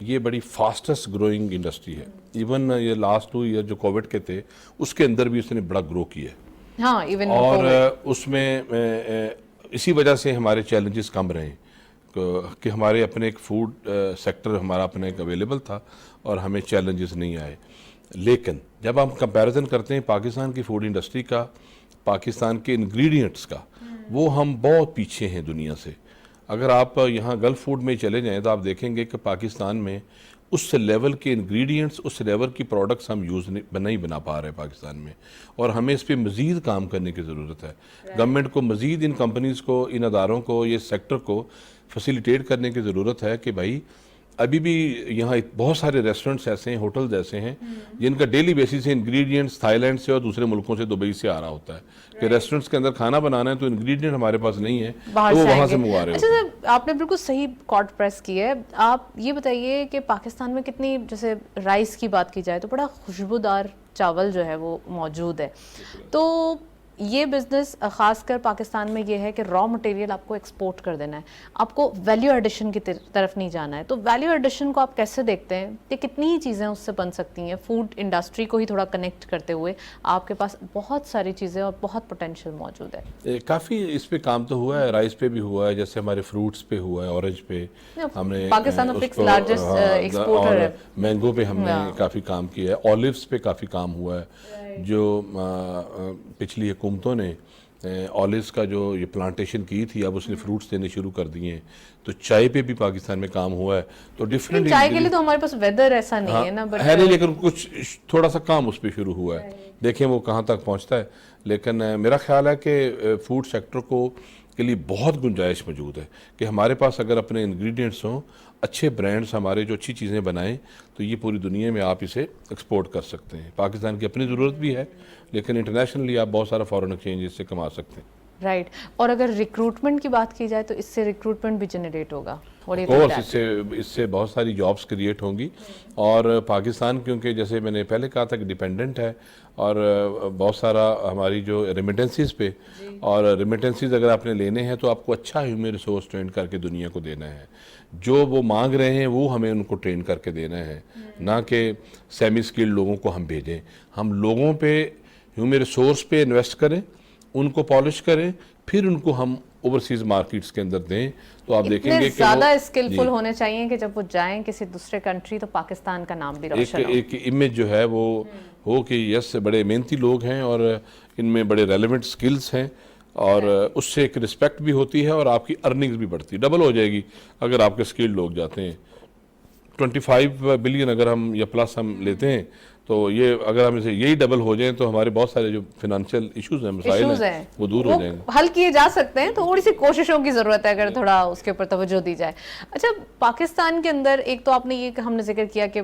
یہ بڑی فاسٹسٹ گروئنگ انڈسٹری ہے. ایون یہ لاسٹ 2 ایئر جو کووڈ کے تھے اس کے اندر بھی اس نے بڑا گرو کیا ہے. ہاں، ایون اور اس میں اسی وجہ سے ہمارے چیلنجز کم رہے کہ ہمارے اپنے ایک فوڈ سیکٹر ہمارا اپنے ایک اویلیبل تھا اور ہمیں چیلنجز نہیں آئے. لیکن جب ہم کمپیریزن کرتے ہیں پاکستان کی فوڈ انڈسٹری کا، پاکستان کے انگریڈینٹس کا، وہ ہم بہت پیچھے ہیں دنیا سے. اگر آپ یہاں گلف فوڈ میں چلے جائیں تو آپ دیکھیں گے کہ پاکستان میں اس لیول کے انگریڈینٹس، اس لیول کی پروڈکٹس ہم یوز نہیں بنا پا رہے پاکستان میں، اور ہمیں اس پہ مزید کام کرنے کی ضرورت ہے. گورنمنٹ کو مزید ان کمپنیز کو، ان اداروں کو، یہ سیکٹر کو فیسیلیٹیٹ کرنے کی ضرورت ہے کہ بھائی ابھی بھی یہاں بہت سارے ریسٹورنٹس ایسے ہیں، ہوٹلز ایسے ہیں جن کا ڈیلی بیسس سے انگریڈینٹس تھائی لینڈ سے اور دوسرے ملکوں سے، دبئی سے آ رہا ہوتا ہے کہ ریسٹورنٹس کے اندر کھانا بنانا ہے تو انگریڈینٹ ہمارے پاس نہیں ہے تو وہ وہاں سے منگوا رہے ہوتے ہیں. اچھا، آپ نے بالکل صحیح کارڈ پریس کی ہے. آپ یہ بتائیے کہ پاکستان میں کتنی، جیسے رائس کی بات کی جائے تو بڑا خوشبودار چاول جو ہے وہ موجود ہے. تو یہ بزنس خاص کر پاکستان میں یہ ہے کہ را مٹیریل آپ کو ایکسپورٹ کر دینا ہے، آپ کو ویلیو ایڈیشن کی طرف نہیں جانا ہے. تو ویلیو ایڈیشن کو آپ کیسے دیکھتے ہیں کہ کتنی ہی چیزیں اس سے بن سکتی ہیں؟ فوڈ انڈسٹری کو ہی تھوڑا کنیکٹ کرتے ہوئے آپ کے پاس بہت ساری چیزیں اور بہت پوٹینشیل موجود ہے. کافی اس پہ کام تو ہوا ہے، رائس پہ بھی ہوا ہے، جیسے ہمارے فروٹس پہ ہوا ہے، اورنج پہ ہم نے، پاکستان فکس لارجسٹ ایکسپورٹر ہے. مینگو پہ ہم نے کافی کام کیا ہے، اولیوز پہ کافی کام ہوا ہے. جو پچھلی حکومتوں نے اولیوز کا جو یہ پلانٹیشن کی تھی، اب اس نے فروٹس دینے شروع کر دیے ہیں. تو چائے پہ بھی پاکستان میں کام ہوا ہے. تو ڈفرینٹ چائے کے لیے تو ہمارے پاس ویدر ایسا نہیں ہے نا، بٹ ہے نہیں، لیکن کچھ تھوڑا سا کام اس پہ شروع ہوا ہے. دیکھیں وہ کہاں تک پہنچتا ہے. لیکن میرا خیال ہے کہ فوڈ سیکٹر کو کے لیے بہت گنجائش موجود ہے کہ ہمارے پاس اگر اپنے انگریڈینٹس ہوں، اچھے برانڈس ہمارے جو اچھی چیزیں بنائیں، تو یہ پوری دنیا میں آپ اسے ایکسپورٹ کر سکتے ہیں. پاکستان کی اپنی ضرورت بھی ہے، لیکن انٹرنیشنلی آپ بہت سارا فارن ایکسچینج اس سے کما سکتے ہیں. رائٹ. اور اگر ریکروٹمنٹ کی بات کی جائے تو اس سے ریکروٹمنٹ بھی جنریٹ ہوگا. کورس اس سے بہت ساری جابس کریٹ ہوں گی. اور پاکستان کیونکہ جیسے میں نے پہلے کہا تھا کہ ڈیپینڈنٹ ہے، اور بہت سارا ہماری جو ریمیٹنسیز پہ، اور ریمیٹنسیز اگر آپ نے لینے ہیں تو آپ کو اچھا ہیومن ریسورس ٹرین کر کے دنیا کو دینا ہے. جو وہ مانگ رہے ہیں وہ ہمیں ان کو ٹرین کر کے دینا ہے، نہ کہ سیمی اسکلڈ لوگوں کو ہم بھیجیں. ہم لوگوں پہ، ہیومن ریسورس پہ انویسٹ کریں، ان کو پالش کریں، پھر ان کو ہم اوورسیز مارکیٹس کے اندر دیں. تو آپ دیکھیں گے کہ زیادہ اسکلفل ہونے چاہیے کہ جب وہ جائیں کسی دوسرے کنٹری تو پاکستان کا نام بھی روشن ہو. ایک امیج جو ہے وہ ہو کہ یس بڑے محنتی لوگ ہیں اور ان میں بڑے ریلیونٹ سکلز ہیں، اور اس سے ایک رسپیکٹ بھی ہوتی ہے اور آپ کی ارننگز بھی بڑھتی، ڈبل ہو جائے گی اگر آپ کے سکلڈ لوگ جاتے ہیں. 25 بلین اگر ہم یا پلس ہم لیتے ہیں تو یہ اگر ہم اسے یہی ڈبل ہو جائیں تو ہمارے بہت سارے جو فنانشیل ایشوز ہیں، مسائل ہیں، وہ دور ہو جائیں گے. حل کیے جا سکتے ہیں. تھوڑی سی کوششوں کی ضرورت ہے اگر تھوڑا اس کے اوپر توجہ دی جائے. اچھا پاکستان کے اندر ایک تو آپ نے یہ ہم نے ذکر کیا کہ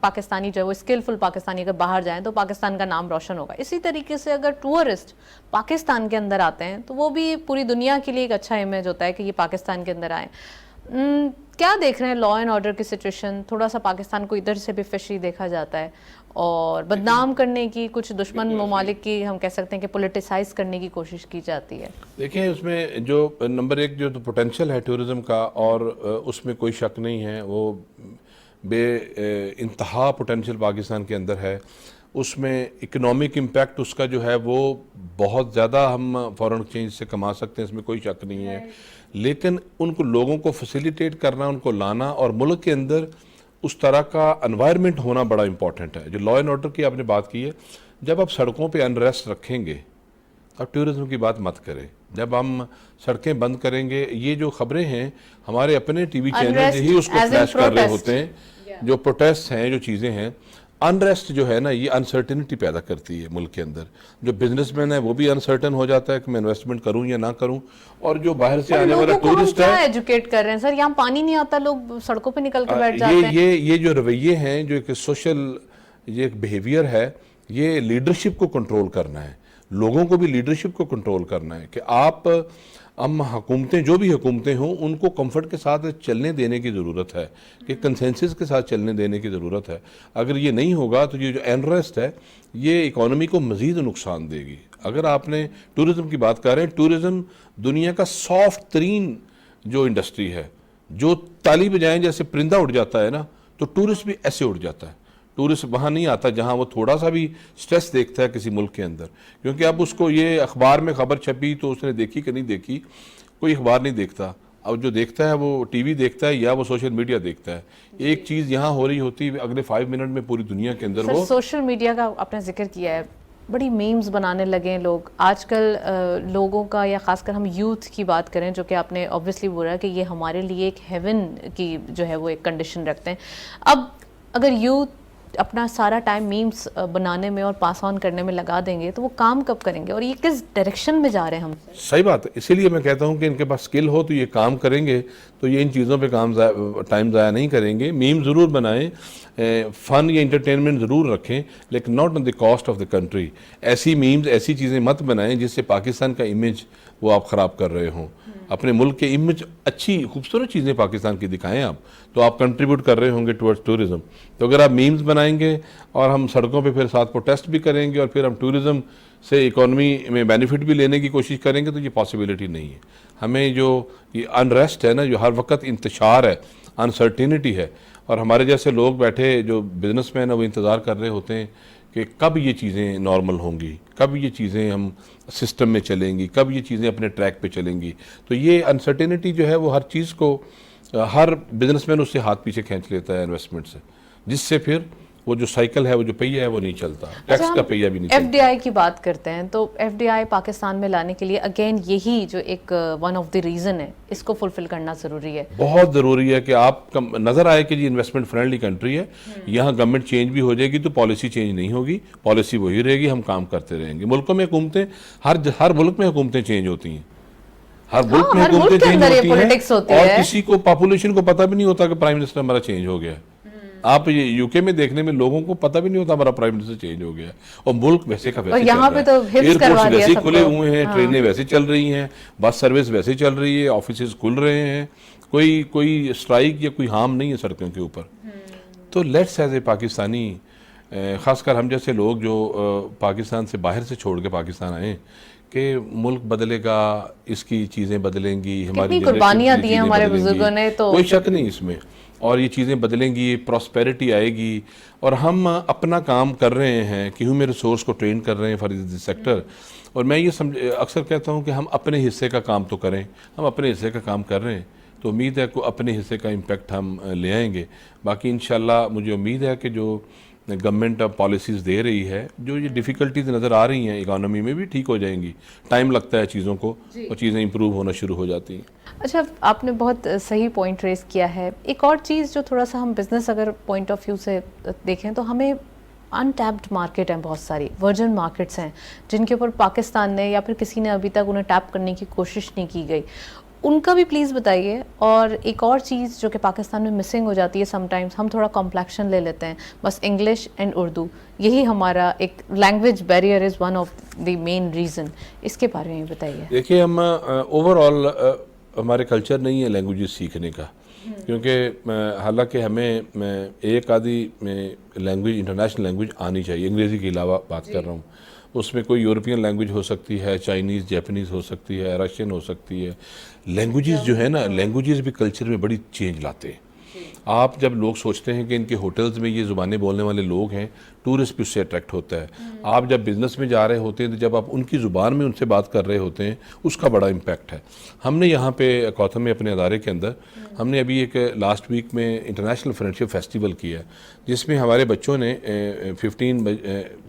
پاکستانی جو ہے وہ اسکلفل پاکستانی اگر باہر جائیں تو پاکستان کا نام روشن ہوگا. اسی طریقے سے اگر ٹورسٹ پاکستان کے اندر آتے ہیں تو وہ بھی پوری دنیا کے لیے ایک اچھا امیج ہوتا ہے کہ یہ پاکستان کے اندر آئیں. کیا دیکھ رہے ہیں لا اینڈ آرڈر کی سچویشن؟ تھوڑا سا پاکستان کو ادھر سے بھی فشی دیکھا جاتا ہے اور بدنام کرنے کی، کچھ دشمن ممالک کی ہم کہہ سکتے ہیں کہ پولیٹیسائز کرنے کی کوشش کی جاتی ہے. دیکھیں اس میں جو نمبر ایک جو پوٹینشیل ہے ٹورزم کا، اور اس میں کوئی شک نہیں ہے، وہ بے انتہا پوٹینشیل پاکستان کے اندر ہے. اس میں اکنامک امپیکٹ اس کا جو ہے وہ بہت زیادہ ہم فارن ایکسچینج سے کما سکتے ہیں، اس میں کوئی شک نہیں ہے. لیکن ان کو لوگوں کو فیسیلیٹیٹ کرنا، ان کو لانا، اور ملک کے اندر اس طرح کا انوائرمنٹ ہونا بڑا امپورٹنٹ ہے. جو لا اینڈ آرڈر کی آپ نے بات کی ہے، جب آپ سڑکوں پہ انریسٹ رکھیں گے اب ٹورزم کی بات مت کریں. جب ہم سڑکیں بند کریں گے، یہ جو خبریں ہیں ہمارے اپنے ٹی وی چینل ہی اس کو فلیش کر رہے ہوتے ہیں، جو پروٹیسٹ ہیں، جو چیزیں ہیں. انریسٹ جو ہے نا، یہ انسرٹنٹی پیدا کرتی ہے ملک کے اندر. جو بزنس مین ہے وہ بھی انسرٹن ہو جاتا ہے کہ میں انویسٹمنٹ کروں یا نہ کروں، اور جو باہر سے آنے والا ٹورسٹ ہے. کیا ایجوکیٹ کر رہے ہیں سر؟ یہاں پانی نہیں آتا، لوگ سڑکوں پہ نکل کے بیٹھ جاتے ہیں. یہ جو رویے ہیں، جو ایک سوشل یہ ایک بیہیویئر ہے، یہ لیڈرشپ کو کنٹرول کرنا ہے. لوگوں کو بھی لیڈرشپ کو کنٹرول کرنا ہے کہ آپ ہم حکومتیں جو بھی حکومتیں ہوں ان کو کمفرٹ کے ساتھ چلنے دینے کی ضرورت ہے، کہ کنسنسس کے ساتھ چلنے دینے کی ضرورت ہے. اگر یہ نہیں ہوگا تو یہ جو انریسٹ ہے یہ اکانومی کو مزید نقصان دے گی. اگر آپ نے ٹورزم کی بات کر رہے ہیں، ٹورزم دنیا کا سافٹ ترین جو انڈسٹری ہے. جو تالی بجائیں جیسے پرندہ اڑ جاتا ہے نا، تو ٹورسٹ بھی ایسے اڑ جاتا ہے. ٹورسٹ وہاں نہیں آتا جہاں وہ تھوڑا سا بھی سٹریس دیکھتا ہے کسی ملک کے اندر، کیونکہ اب اس کو یہ اخبار میں خبر چھپی تو اس نے دیکھی کہ نہیں دیکھی، کوئی اخبار نہیں دیکھتا. اب جو دیکھتا ہے وہ ٹی وی دیکھتا ہے یا وہ سوشل میڈیا دیکھتا ہے. ایک چیز یہاں ہو رہی ہوتی ہے، اگلے 5 منٹ میں پوری دنیا کے اندر وہ سوشل میڈیا کا آپ نے ذکر کیا ہے، بڑی میمز بنانے لگے ہیں لوگ آج کل. لوگوں کا، یا خاص کر ہم یوتھ کی بات کریں، جو کہ آپ نے اوبویسلی بولا کہ یہ ہمارے لیے ایک ہیون کی جو ہے وہ ایک کنڈیشن رکھتے ہیں. اب اگر یوتھ اپنا سارا ٹائم میمز بنانے میں اور پاس آن کرنے میں لگا دیں گے تو وہ کام کب کریں گے، اور یہ کس ڈائریکشن میں جا رہے ہیں ہم؟ صحیح بات ہے. اسی لیے میں کہتا ہوں کہ ان کے پاس سکل ہو تو یہ کام کریں گے، تو یہ ان چیزوں پہ ٹائم ضائع نہیں کریں گے. میم ضرور بنائیں، فن یا انٹرٹینمنٹ ضرور رکھیں، لیکن not on the cost of the country. ایسی میمز، ایسی چیزیں مت بنائیں جس سے پاکستان کا امیج وہ آپ خراب کر رہے ہوں. اپنے ملک کے امیج، اچھی خوبصورت چیزیں پاکستان کی دکھائیں آپ، تو آپ کنٹریبیوٹ کر رہے ہوں گے ٹورڈز ٹورزم. تو اگر آپ میمز بنائیں گے اور ہم سڑکوں پہ پھر ساتھ پروٹیسٹ بھی کریں گے اور پھر ہم ٹورزم سے اکانومی میں بینیفٹ بھی لینے کی کوشش کریں گے، تو یہ پاسبلٹی نہیں ہے. ہمیں جو یہ انریسٹ ہے نا، جو ہر وقت انتشار ہے، انسرٹینٹی ہے، اور ہمارے جیسے لوگ بیٹھے جو بزنس مین ہیں وہ انتظار کر رہے ہوتے ہیں کہ کب یہ چیزیں نارمل ہوں گی، کب یہ چیزیں ہم سسٹم میں چلیں گی، کب یہ چیزیں اپنے ٹریک پہ چلیں گی. تو یہ انسرٹینٹی جو ہے وہ ہر چیز کو، ہر بزنس مین اس سے ہاتھ پیچھے کھینچ لیتا ہے انویسٹمنٹ سے، جس سے پھر وہ جو سائیکل ہے، وہ جو پہیہ ہے وہ نہیں چلتا، ٹیکس کا پہیہ بھی نہیں چلتا. ایف ڈی آئی کی بات کرتے ہیں تو ایف ڈی آئی پاکستان میں لانے کے لیے اگین یہی جو ایک ون آف دی ریزن ہے، اس کو فلفل کرنا ضروری ہے. بہت ضروری ہے کہ آپ نظر آئے کہ جی انویسٹمنٹ فرینڈلی کنٹری ہے. یہاں گورنمنٹ چینج بھی ہو جائے گی تو پالیسی چینج نہیں ہوگی، پالیسی وہی رہے گی، ہم کام کرتے رہیں گے. ملکوں میں حکومتیں، ہر ملک میں حکومتیں چینج ہوتی ہیں، ہر ملک میں حکومتیں چینج ہوتی ہیں، اور کسی کو پاپولیشن کو پتہ بھی نہیں ہوتا کہ پرائم منسٹر ہمارا چینج ہو گیا. آپ یہ یو کے میں دیکھنے میں لوگوں کو پتہ بھی نہیں ہوتا ہمارا پرائم منسٹر چینج ہو گیا، اور ملک ویسے کا ویسے چل رہا ہے. ایئرپورٹس ویسے کھلے ہوئے ہیں، ٹرینیں ویسے چل رہی ہیں، بس سروس ویسے چل رہی ہے، آفیسز کھل رہے ہیں، کوئی اسٹرائک یا کوئی ہارم نہیں ہے سڑکوں کے اوپر. تو لیٹس ایز اے پاکستانی، خاص کر ہم جیسے لوگ جو پاکستان سے باہر سے چھوڑ کے پاکستان آئے، کہ ملک بدلے گا، اس کی چیزیں بدلیں گی، ہماری قربانیاں دی ہیں ہمارے بزرگوں نے، تو کوئی شک نہیں اس میں، اور یہ چیزیں بدلیں گی، پراسپیرٹی آئے گی. اور ہم اپنا کام کر رہے ہیں کہ ہیومن ریسورس کو ٹرین کر رہے ہیں فار دس سیکٹر. اور میں یہ اکثر کہتا ہوں کہ ہم اپنے حصے کا کام تو کریں. ہم اپنے حصے کا کام کر رہے ہیں تو امید ہے کہ اپنے حصے کا امپیکٹ ہم لے آئیں گے. باقی انشاءاللہ مجھے امید ہے کہ جو گورنمنٹ پالیسیز دے رہی ہے، جو یہ ڈیفیکلٹیز نظر آ رہی ہیں اکانومی میں، بھی ٹھیک ہو جائیں گی. ٹائم لگتا ہے چیزوں کو، اور چیزیں امپروو ہونا شروع ہو جاتی ہیں. اچھا، آپ نے بہت صحیح پوائنٹ ریز کیا ہے. ایک اور چیز جو تھوڑا سا ہم بزنس اگر پوائنٹ آف ویو سے دیکھیں تو ہمیں انٹیپڈ مارکیٹ ہیں بہت ساری, ورجن مارکیٹس ہیں جن کے اوپر پاکستان نے یا پھر کسی نے ابھی تک انہیں ٹیپ کرنے کی کوشش نہیں کی گئی, ان کا بھی پلیز بتائیے. اور ایک اور چیز جو کہ پاکستان میں مسنگ ہو جاتی ہے سم ٹائمز, ہم تھوڑا کمپلیکشن لے لیتے ہیں, بس انگلش اینڈ اردو, یہی ہمارا ایک language barrier is one of the main reason. اس کے بارے میں بتائیے. دیکھیے, ہم اوور آل ہمارے کلچر نہیں ہے لینگویجز سیکھنے کا, کیونکہ حالانکہ ہمیں ایک آدھی لینگویج انٹرنیشنل لینگویج آنی چاہیے, انگریزی کے علاوہ بات کر رہا ہوں. اس میں کوئی یورپین لینگویج ہو سکتی ہے, چائنیز, جیپنیز ہو سکتی ہے, رشین ہو سکتی ہے. لینگویجز جو ہے نا, لینگویجز بھی کلچر میں بڑی چینج لاتے ہیں. آپ جب لوگ سوچتے ہیں کہ ان کے ہوٹلز میں یہ زبانیں بولنے والے لوگ ہیں, ٹورسٹ بھی اس سے اٹریکٹ ہوتا ہے. آپ جب بزنس میں جا رہے ہوتے ہیں تو جب آپ ان کی زبان میں ان سے بات کر رہے ہوتے ہیں, اس کا بڑا امپیکٹ ہے. ہم نے یہاں پہ کوتھم میں اپنے ادارے کے اندر ہم نے ابھی ایک لاسٹ ویک میں انٹرنیشنل فرینڈشپ فیسٹیول کیا, جس میں ہمارے بچوں نے 15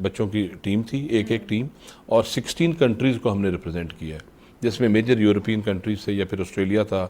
بچوں کی ٹیم تھی, ایک ٹیم, اور 16 کنٹریز کو ہم نے ریپرزینٹ کیا, جس میں میجر یورپین کنٹریز سے, یا پھر آسٹریلیا تھا,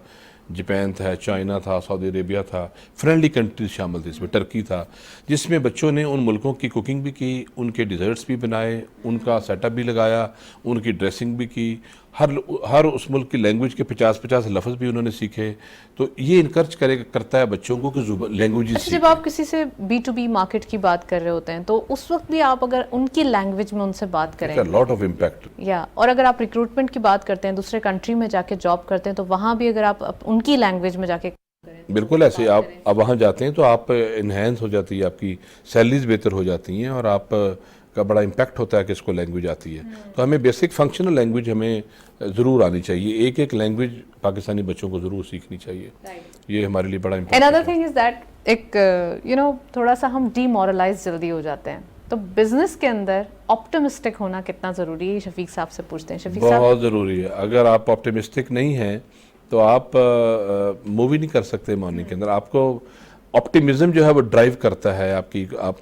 جاپان تھا, چائنا تھا, سعودی عربیہ تھا, فرینڈلی کنٹریز شامل تھے اس میں, ٹرکی تھا, جس میں بچوں نے ان ملکوں کی کوکنگ بھی کی, ان کے ڈیزرٹس بھی بنائے, ان کا سیٹ اپ بھی لگایا, ان کی ڈریسنگ بھی کی, ہر اس ملک کی لینگویج کے 50 لفظ بھی انہوں نے سیکھے. تو یہ انکرج کرتا ہے بچوں کو کہ لینگویجز سیکھیں. جب آپ کسی سے B2B مارکیٹ کی بات کر رہے ہوتے ہیں تو اس وقت بھی آپ اگر ان کی لینگویج میں ان سے بات کریں, لاٹ آف امپیکٹ. اور اگر آپ ریکروٹمنٹ کی بات کرتے ہیں, دوسرے کنٹری میں جا کے جاب کرتے ہیں, تو وہاں بھی اگر آپ ان کی لینگویج میں جا کے بالکل ایسے آپ اب وہاں جاتے ہیں تو آپ انہینس ہو جاتی ہے, آپ کی سیلریز بہتر ہو جاتی ہیں, اور آپ کا بڑا امپیکٹ ہوتا ہے کہ اس کو لینگویج آتی ہے. تو ہمیں بیسک فنکشنل لینگویج ہمیں ضرور آنی چاہیے, ایک لینگویج پاکستانی بچوں کو ضرور سیکھنی چاہیے. یہ ہمارے لیے بڑا impact. another thing is that ایک تھوڑا سا ہم ڈی مورلائز جلدی ہو جاتے ہیں, تو بزنس کے اندر آپٹمسٹک ہونا کتنا ضروری ہے, شفیق صاحب سے پوچھتے ہیں. شفیق صاحب, بہت ضروری ہے. اگر آپ آپٹمسٹک نہیں ہیں تو آپ مووی نہیں کر سکتے مارننگ کے اندر. آپ کو آپٹیمزم جو ہے وہ ڈرائیو کرتا ہے آپ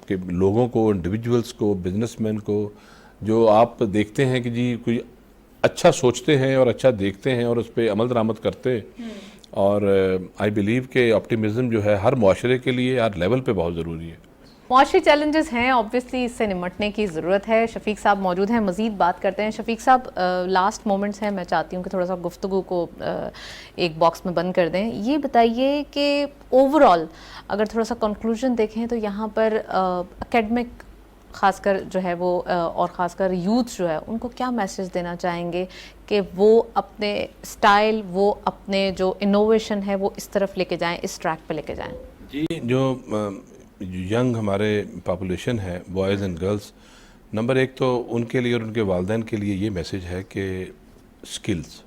کے لوگوں کو, انڈیویجولس کو, بزنس مین کو, جو آپ دیکھتے ہیں کہ جی کوئی اچھا سوچتے ہیں اور اچھا دیکھتے ہیں اور اس پہ عمل درآمد کرتے ہیں. اور آئی بلیو کہ آپٹیمزم جو ہے ہر معاشرے کے لیے ہر لیول پہ بہت ضروری ہے. معاشی چیلنجز ہیں, آبویسلی اس سے نمٹنے کی ضرورت ہے. شفیق صاحب موجود ہیں, مزید بات کرتے ہیں. شفیق صاحب, لاسٹ مومنٹس ہیں, میں چاہتی ہوں کہ تھوڑا سا گفتگو کو ایک باکس میں بند کر دیں. یہ بتائیے کہ اوور آل اگر تھوڑا سا کنکلوژن دیکھیں تو یہاں پر اکیڈمک خاص کر جو ہے وہ, اور خاص کر یوتھ جو ہے, ان کو کیا میسج دینا چاہیں گے کہ وہ اپنے اسٹائل, وہ اپنے جو انوویشن ہے وہ اس طرف لے کے جائیں, اس ٹریک پہ لے کے جائیں؟ جی, جو ینگ ہمارے پاپولیشن ہے, بوائز اینڈ گرلس, نمبر 1 تو ان کے لیے اور ان کے والدین کے لیے یہ میسج ہے کہ سکلز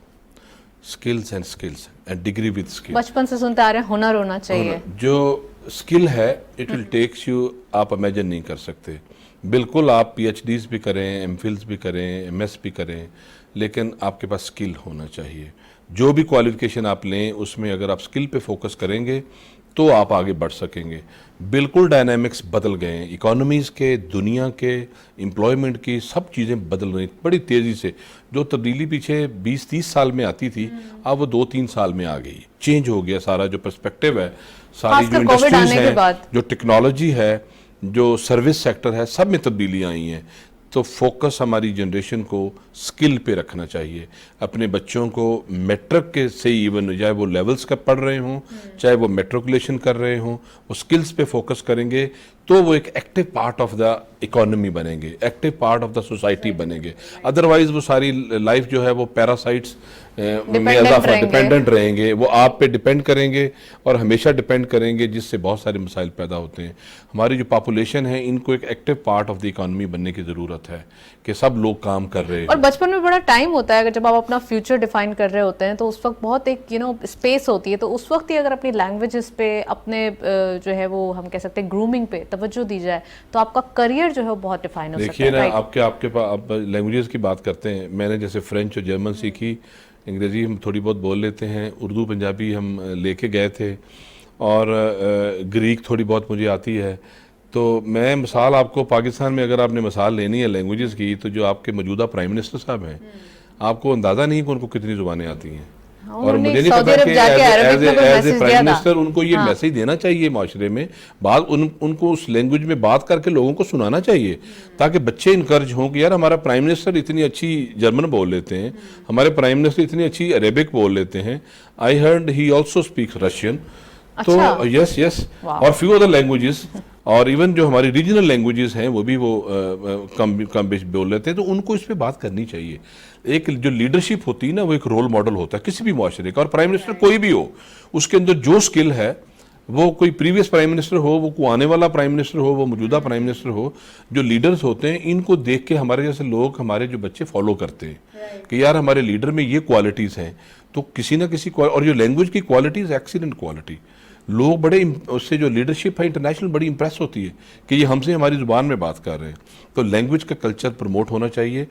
اینڈ ڈگری وتھ سکل. بچپن سے سنتے آ رہے ہیں ہنر ہونا چاہیے. جو سکل ہے اٹ ول ٹیکس یو, آپ امیجن نہیں کر سکتے. بالکل آپ PhDs بھی کریں, MPhils بھی کریں, MS بھی کریں, لیکن آپ کے پاس سکل ہونا چاہیے. جو بھی کوالیفیکیشن آپ لیں اس میں اگر آپ سکل پہ فوکس کریں گے تو آپ آگے بڑھ سکیں گے. بالکل ڈائنامکس بدل گئے ہیں, اکانومیز کے, دنیا کے, امپلائمنٹ کی, سب چیزیں بدل رہی ہیں بڑی تیزی سے. جو تبدیلی پیچھے 20-30 سال میں آتی تھی, اب وہ 2-3 سال میں آ گئی. چینج ہو گیا سارا جو پرسپیکٹیو ہے, ساری جو انڈسٹریز ہیں, جو ٹیکنالوجی ہے, جو سروس سیکٹر ہے, سب میں تبدیلیاں آئی ہیں. تو فوکس ہماری جنریشن کو سکل پہ رکھنا چاہیے. اپنے بچوں کو میٹرک کے سے ایون چاہے وہ لیولز کا پڑھ رہے ہوں, چاہے وہ میٹرکولیشن کر رہے ہوں, وہ سکلز پہ فوکس کریں گے تو وہ ایک active part of the economy بنیں گے, active part of the society بنیں گے. ادروائز وہ ساری لائف جو ہے وہ پیراسائٹس میں ڈپینڈنٹ رہیں گے, وہ آپ پہ ڈپینڈ کریں گے اور ہمیشہ ڈپینڈ کریں گے, جس سے بہت سارے مسائل پیدا ہوتے ہیں. ہماری جو پاپولیشن ہے ان کو ایک active part of the economy بننے کی ضرورت ہے کہ سب لوگ کام کر رہے ہیں. اور بچپن میں بڑا ٹائم ہوتا ہے, اگر جب آپ اپنا فیوچر ڈیفائن کر رہے ہوتے ہیں تو اس وقت بہت ایک اسپیس ہوتی ہے, تو اس وقت ہی اگر اپنی لینگویجز پہ, اپنے جو ہے وہ ہم کہہ سکتے ہیں گرومنگ پہ توجہ دی جائے تو آپ کا کریئر جو ہے وہ بہت ڈیفائن ہو سکتا ہے. دیکھیے نا, آپ کے پاس آپ لینگویجز کی بات کرتے ہیں, میں نے جیسے فرینچ اور جرمن سیکھی, انگریزی ہم تھوڑی بہت بول لیتے ہیں, اردو پنجابی ہم لے کے گئے تھے, اور گریک تھوڑی بہت مجھے آتی ہے. تو میں مثال آپ کو پاکستان میں اگر آپ نے مثال لینی ہے لینگویجز کی, تو جو آپ کے موجودہ پرائم منسٹر صاحب ہیں, آپ کو اندازہ نہیں کہ ان کو کتنی زبانیں آتی ہیں. اور مجھے نہیں پتا کہ ایز اے پرائم منسٹر ان کو یہ میسج دینا چاہیے معاشرے میں، بعض ان کو اس لینگویج میں بات کر کے لوگوں کو سنانا چاہیے تاکہ بچے انکرج ہوں کہ یار ہمارا پرائم منسٹر اتنی اچھی جرمن بول لیتے ہیں، ہمارے پرائم منسٹر اتنی اچھی عربک بول لیتے ہیں. I heard he also speaks Russian. تو یس اور فیو ادر لینگویجز، اور ایون جو ہماری ریجنل لینگویجز ہیں وہ بھی وہ کم بیش بول لیتے ہیں. تو ان کو اس پہ بات کرنی چاہیے. ایک جو لیڈرشپ ہوتی ہے نا، وہ ایک رول ماڈل ہوتا ہے کسی بھی معاشرے کا، اور پرائم منسٹر کوئی بھی ہو اس کے اندر جو سکل ہے، وہ کوئی پریویس پرائم منسٹر ہو، وہ کوئی آنے والا پرائم منسٹر ہو، وہ موجودہ پرائم منسٹر ہو، جو لیڈرز ہوتے ہیں ان کو دیکھ کے ہمارے جیسے لوگ، ہمارے جو بچے فالو کرتے ہیں کہ یار ہمارے لیڈر میں یہ کوالٹیز ہیں. تو کسی نہ کسی اور جو لینگویج کی کوالٹیز ایکسیلنٹ کوالٹی، لوگ بڑے اس سے جو لیڈرشپ ہے انٹرنیشنل بڑی امپریس ہوتی ہے کہ یہ ہم سے ہماری زبان میں بات کر رہے ہیں. تو لینگویج کا کلچر پروموٹ ہونا چاہیے.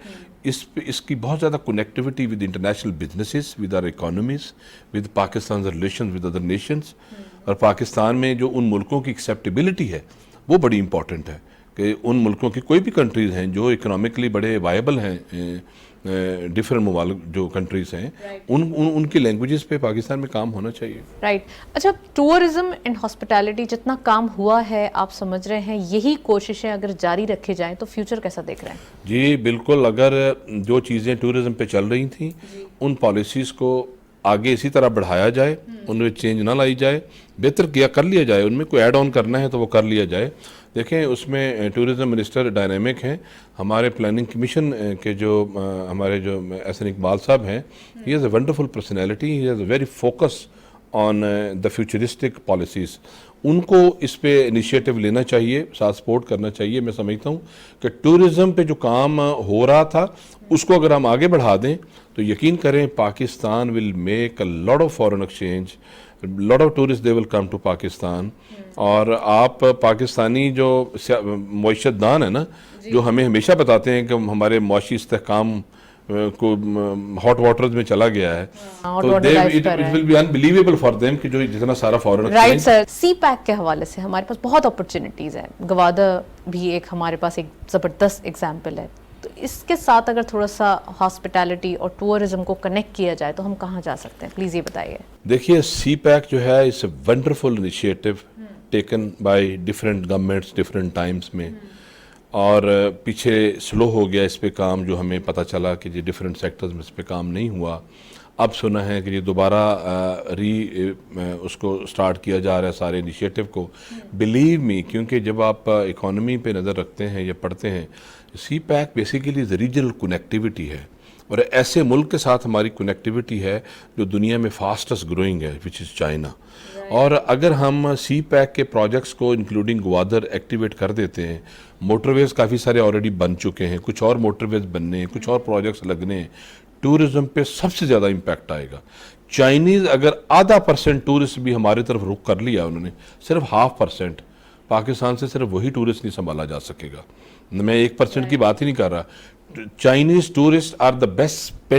اس کی بہت زیادہ connectivity with international businesses, with our economies, with Pakistan relations with other nations. اور پاکستان میں جو ان ملکوں کی ایکسیپٹیبلٹی ہے وہ بڑی امپورٹنٹ ہے کہ ان ملکوں کی کوئی بھی کنٹریز ہیں جو اکنامکلی بڑے وائبل ہیں، ڈفرینٹ ممالک جو کنٹریز ہیں، ان کی لینگویجز پہ پاکستان میں کام ہونا چاہیے. رائٹ. اچھا، ٹورزم اینڈ ہاسپٹیلٹی جتنا کام ہوا ہے آپ سمجھ رہے ہیں یہی کوششیں اگر جاری رکھی جائیں تو فیوچر کیسا دیکھ رہے ہیں؟ جی بالکل، اگر جو چیزیں ٹورزم پہ چل رہی تھیں ان پالیسیز کو آگے اسی طرح بڑھایا جائے، ان میں چینج نہ لائی جائے، بہتر کر لیا جائے، ان میں کوئی ایڈ آن کرنا ہے تو وہ کر لیا جائے. دیکھیں اس میں ٹورزم منسٹر ڈائنامک ہیں. ہمارے پلاننگ کمیشن کے جو ہمارے جو احسن اقبال صاحب ہیں، he is a wonderful personality, he has a very focus on the futuristic policies. ان کو اس پہ انیشیٹو لینا چاہیے، ساتھ سپورٹ کرنا چاہیے. میں سمجھتا ہوں کہ ٹورزم پہ جو کام ہو رہا تھا اس کو اگر ہم آگے بڑھا دیں تو یقین کریں Pakistan will make a lot of foreign exchange, lot of tourist they will come to Pakistan. اور آپ پاکستانی جو معیشت دان ہیں نا، جو ہمیں ہمیشہ بتاتے ہیں کہ ہمارے معاشی استحکام کو ہاٹ واٹرز میں چلا گیا ہے، تو it will be unbelievable for them کہ جو جتنا سارا foreign exchange. Right sir. CPEC کے حوالے سے ہمارے پاس بہت اپرچونیٹیز ہیں. گوادر بھی ایک ہمارے پاس ایک زبردست ایگزامپل ہے. تو اس کے ساتھ اگر تھوڑا سا ہاسپٹیلٹی اور ٹورزم کو کنیکٹ کیا جائے تو ہم کہاں جا سکتے ہیں؟ پلیز یہ بتائیے. دیکھیے سی پیک جو ہے اس wonderful initiative taken by different governments different times میں، اور پیچھے سلو ہو گیا اس پہ کام، جو ہمیں پتہ چلا کہ یہ ڈفرینٹ سیکٹرز میں اس پہ کام نہیں ہوا. اب سنا ہے کہ یہ دوبارہ اس کو سٹارٹ کیا جا رہا ہے سارے انیشیٹو کو. بلیو می، کیونکہ جب آپ اکانومی پہ نظر رکھتے ہیں یا پڑھتے ہیں، سی پیک بیسیکلی ریجنل کنیکٹیوٹی ہے، اور ایسے ملک کے ساتھ ہماری کنیکٹیوٹی ہے جو دنیا میں فاسٹسٹ گروئنگ ہے، وچ از چائنا. اور اگر ہم سی پیک کے پروجیکٹس کو انکلوڈنگ گوادر ایکٹیویٹ کر دیتے ہیں، موٹر ویز کافی سارے آلریڈی بن چکے ہیں، کچھ اور موٹر ویز بننے ہیں، کچھ اور پروجیکٹس لگنے ہیں، ٹورزم پہ سب سے زیادہ امپیکٹ آئے گا. چائنیز اگر 0.5% ٹورسٹ بھی ہماری طرف رخ کر لیا انہوں نے، صرف 0.5%، پاکستان سے صرف وہی ٹورسٹ نہیں سنبھالا جا سکے گا. میں 1% کی بات ہی نہیں کر رہا. Chinese tourist are the best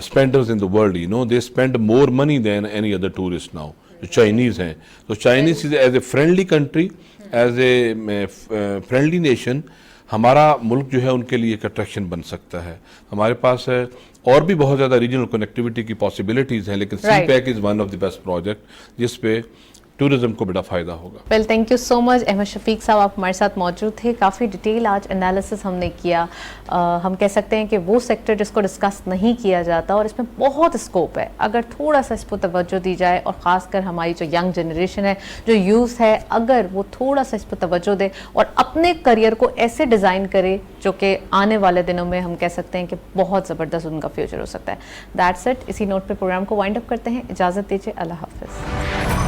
spenders in the world, you know, they spend more money than any other tourist now. جو چائنیز ہیں، تو Chinese as a friendly country, as a friendly nation, ہمارا ملک جو ہے ان کے لیے ایک اٹریکشن بن سکتا ہے. ہمارے پاس اور بھی بہت زیادہ ریجنل کنیکٹیوٹی کی پاسبلٹیز ہیں، لیکن CPEC is one of the best project جس پہ ٹورزم کو بڑا فائدہ ہوگا. Well, thank you so much. Ahmed Shafiq صاحب آپ ہمارے ساتھ موجود تھے. کافی ڈیٹیل آج انالیسس ہم نے کیا. ہم کہہ سکتے ہیں کہ وہ سیکٹر جس کو ڈسکس نہیں کیا جاتا اور اس میں بہت اسکوپ ہے، اگر تھوڑا سا اس کو توجہ دی جائے، اور خاص کر ہماری جو ینگ جنریشن ہے، جو یوتھ ہے، اگر وہ تھوڑا سا اس پہ توجہ دے اور اپنے کریئر کو ایسے ڈیزائن کرے جو کہ آنے والے دنوں میں ہم کہہ سکتے ہیں کہ بہت زبردست ان کا فیوچر ہو سکتا ہے. That's it. اسی نوٹ پہ پروگرام کو وائنڈ اپ کرتے ہیں. اجازت دیجیے. اللہ حافظ.